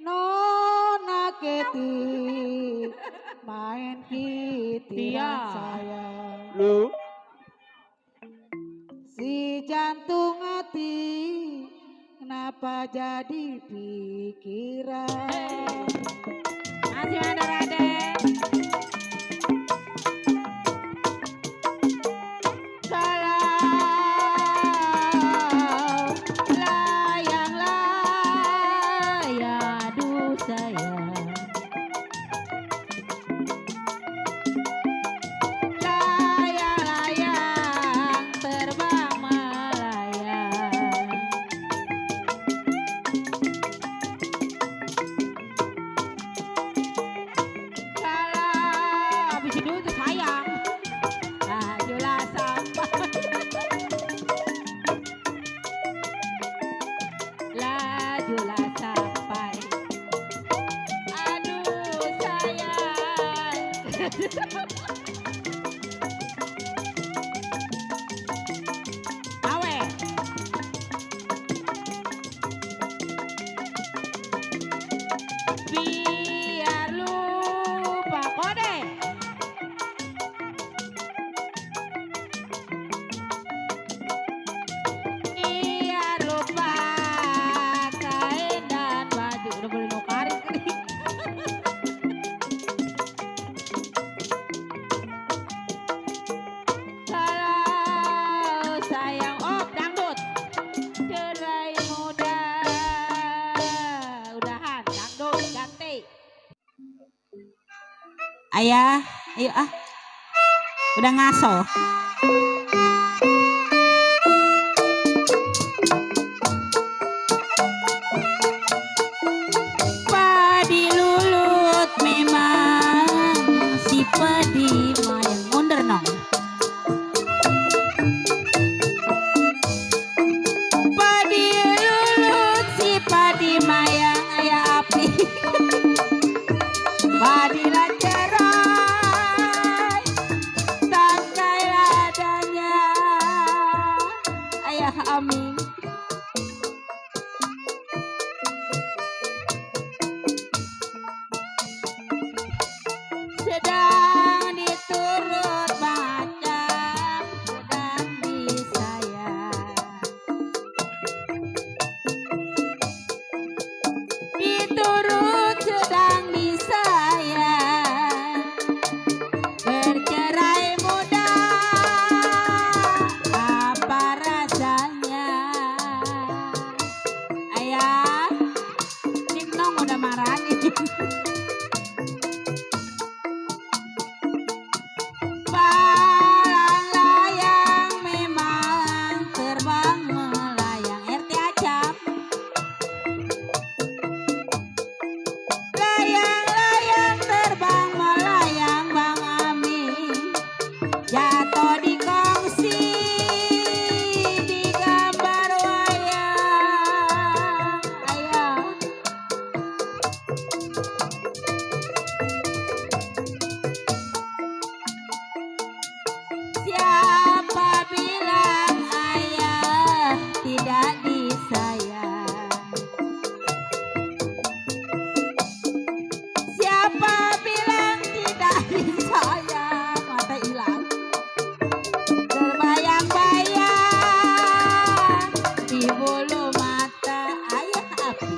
Nona Keti main kitiran Iya. sayang. Lu. Si jantung hati kenapa jadi pikiran. Masih ada Raden. Kalau layang-layang aduh sayang. Layang-layang terbang melayang. Kalau habis itu sayang. Lajulah sampai. Lajulah sampai. Aduh sayang. Awe. Biar lupa kode. Biar lupa kain dan baju. Udah boleh nukarin kali. Kalau sayang dangdut. Cerai muda. Udahan dangdut ganti. Ayah, ayo udah ngaso. Padi lulut memang si padi mayang mundur nong. Padi lulut si padi mayang ayah api. Padi lancarai tangkai sedang diturut macam sedang disayang. Diturut sedang disayang, bercerai muda apa rasanya? Ayah, Nong udah marah nih. Palang layang memang terbang melayang. RT Acap. Layang-layang terbang melayang Bang Amin, jatuh di kongsi di gambar wayang. Ayah, siapa bilang ayah tidak disayang? Siapa bilang tidak disayang? Mata hilang, terbayang-bayang di bulu mata ayah api.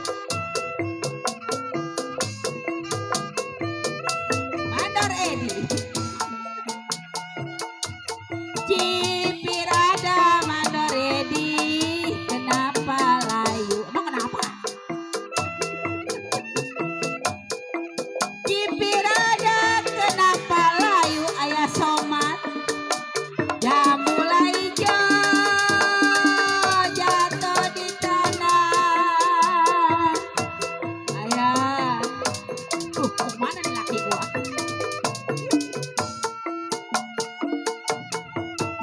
Mandor Edi, Cipir ada Mandor Edi, kenapa layu? Emang kenapa? Cipir ada kenapa layu? Ayah Somad, jambu hijau jatuh di tanah. Ayah, mana nih laki gua?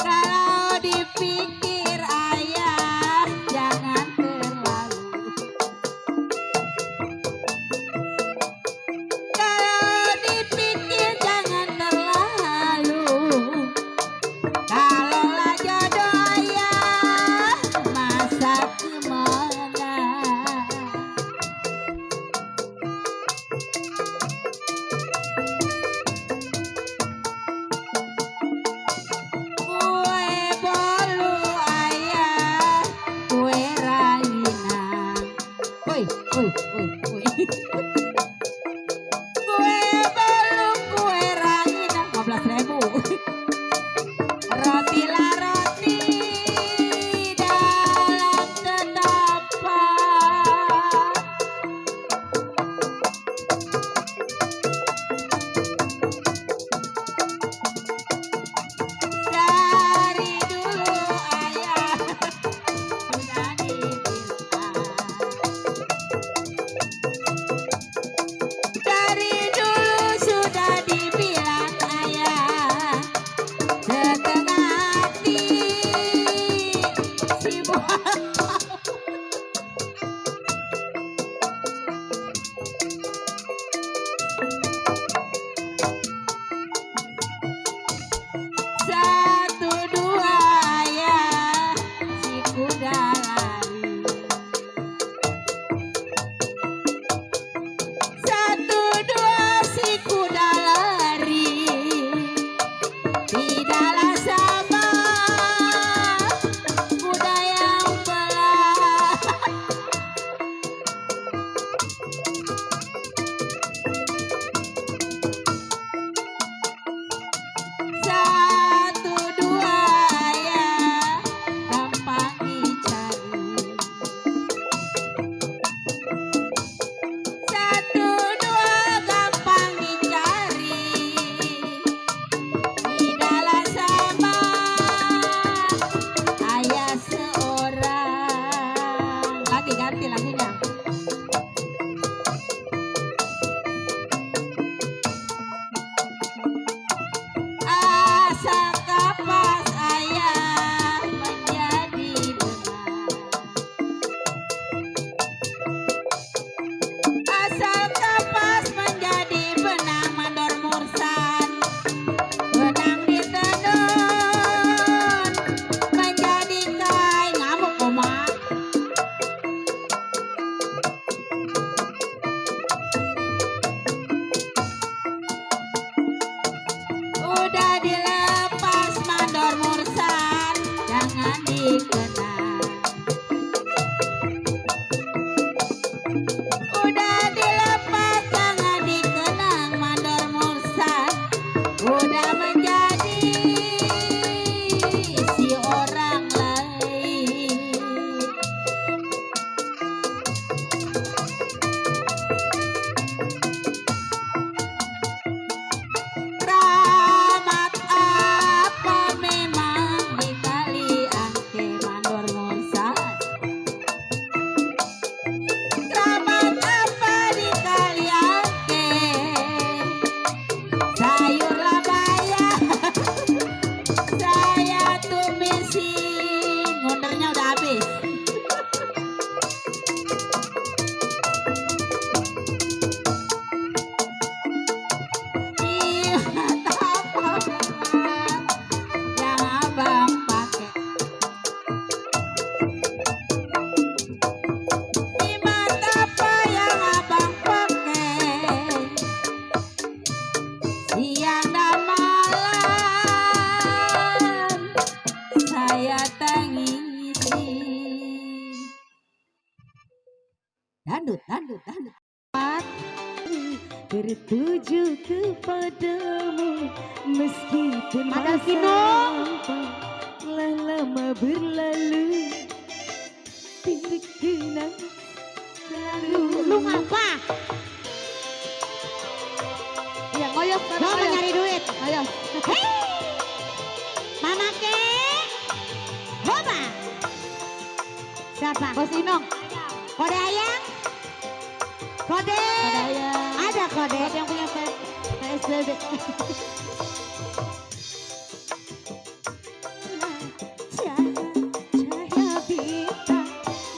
Kalau dipikir ayah jangan terlalu. Kalau dipikir jangan terlalu. Kalaulah jodoh ayah masa kemana? Kue bolu ayah, kue ranginang. Woi, woi, woi, woi. Kue bolu, kue ranginang, 15.000. Roti lah roti dalam tetapan. Dari dulu ayah sudah dibilang tertuju kepadamu meskipun Ada masa Kino. telah lama berlalu. Titik kenang selalu. Lu ngapa? Iya, ngoyok. Gua mau nyari duit. Ayo. Hei, Mama Ke, Boba. Siapa? Bos Inong. Kode ayang? Kode? Ayang. Ada kode. Yang punya PSBB. Cahaya bintang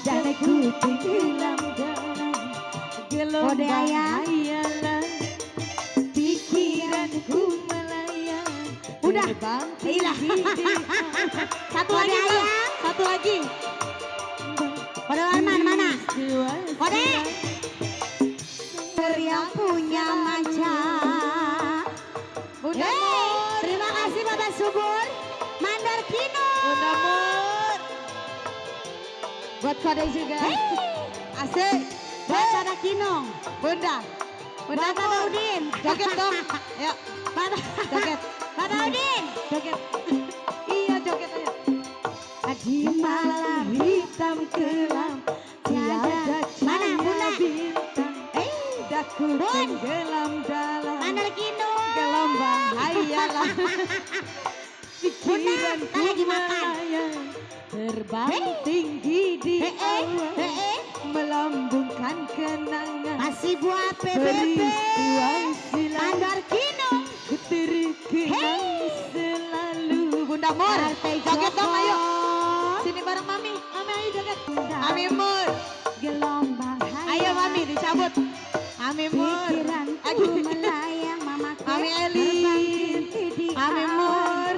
dan aku tenggelam dalam gelombang Kode ayang. hayalan. Pikiranku melayang. Udah. Terbang Hilang. tinggi di Satu lagi, Bang. Satu lagi. Kode Arman mana? Kode. Kode? Yang punya maca. Bunda Hey, Mur. terima kasih Bapak Subur. Mandar Kino. Bunda Mur. Buat kode juga. Hey, Asik. buat Bapak Kino. Bunda. Bunda Bapak Mur. Udin. Joget dong. Ayo. Bapak. Joget. Bapak Udin. Joget. Iya, joget aja. Di malam hitam kelam tiada Mana, Bunda? cahaya bintang. Daku Bun. tenggelam dalam Mandar Kino. gelombang hayalan. Bunda, kita lagi makan. melayang, terbang Hey. tinggi di awan, Hei, melambungkan kenangan masih buat PBB. peristiwa silam. Mandar Kino. Ku terkenang selalu. Bunda Mur, Partai joget dong ayo. Joko. Sini bareng Mami. Mami ayo joget. Bunda. Mami Mur. Gelombang Ayo Mami dicabut. Mami Mur. Pikiranku melayang Mama Ke. Mami Eli. Mami Mur.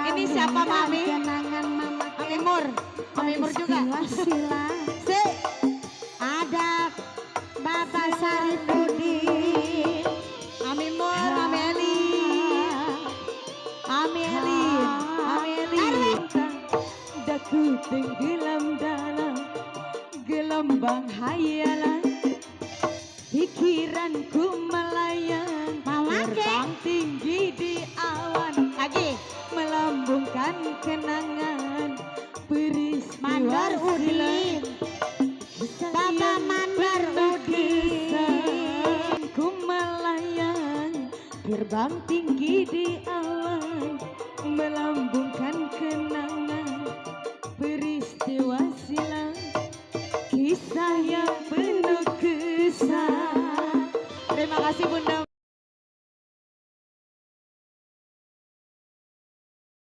Ini siapa, Mami? Kenangan Mama Ke. Mami Mur. Mami Mur juga. Sila. Si. Ada Bapak Saripudin. Mami Mur, Mami Eli. Mami Eli. Mami Eli. Daku tenggelam dalam gelombang hayalan. Pikiranku melayang, Mama Ke. terbang tinggi di awan. Lagi. Melambungkan kenangan peristiwa Mandar silam. Udin. Bapak Mandar Udin. Ku melayang, terbang tinggi di awan, melambungkan kenangan.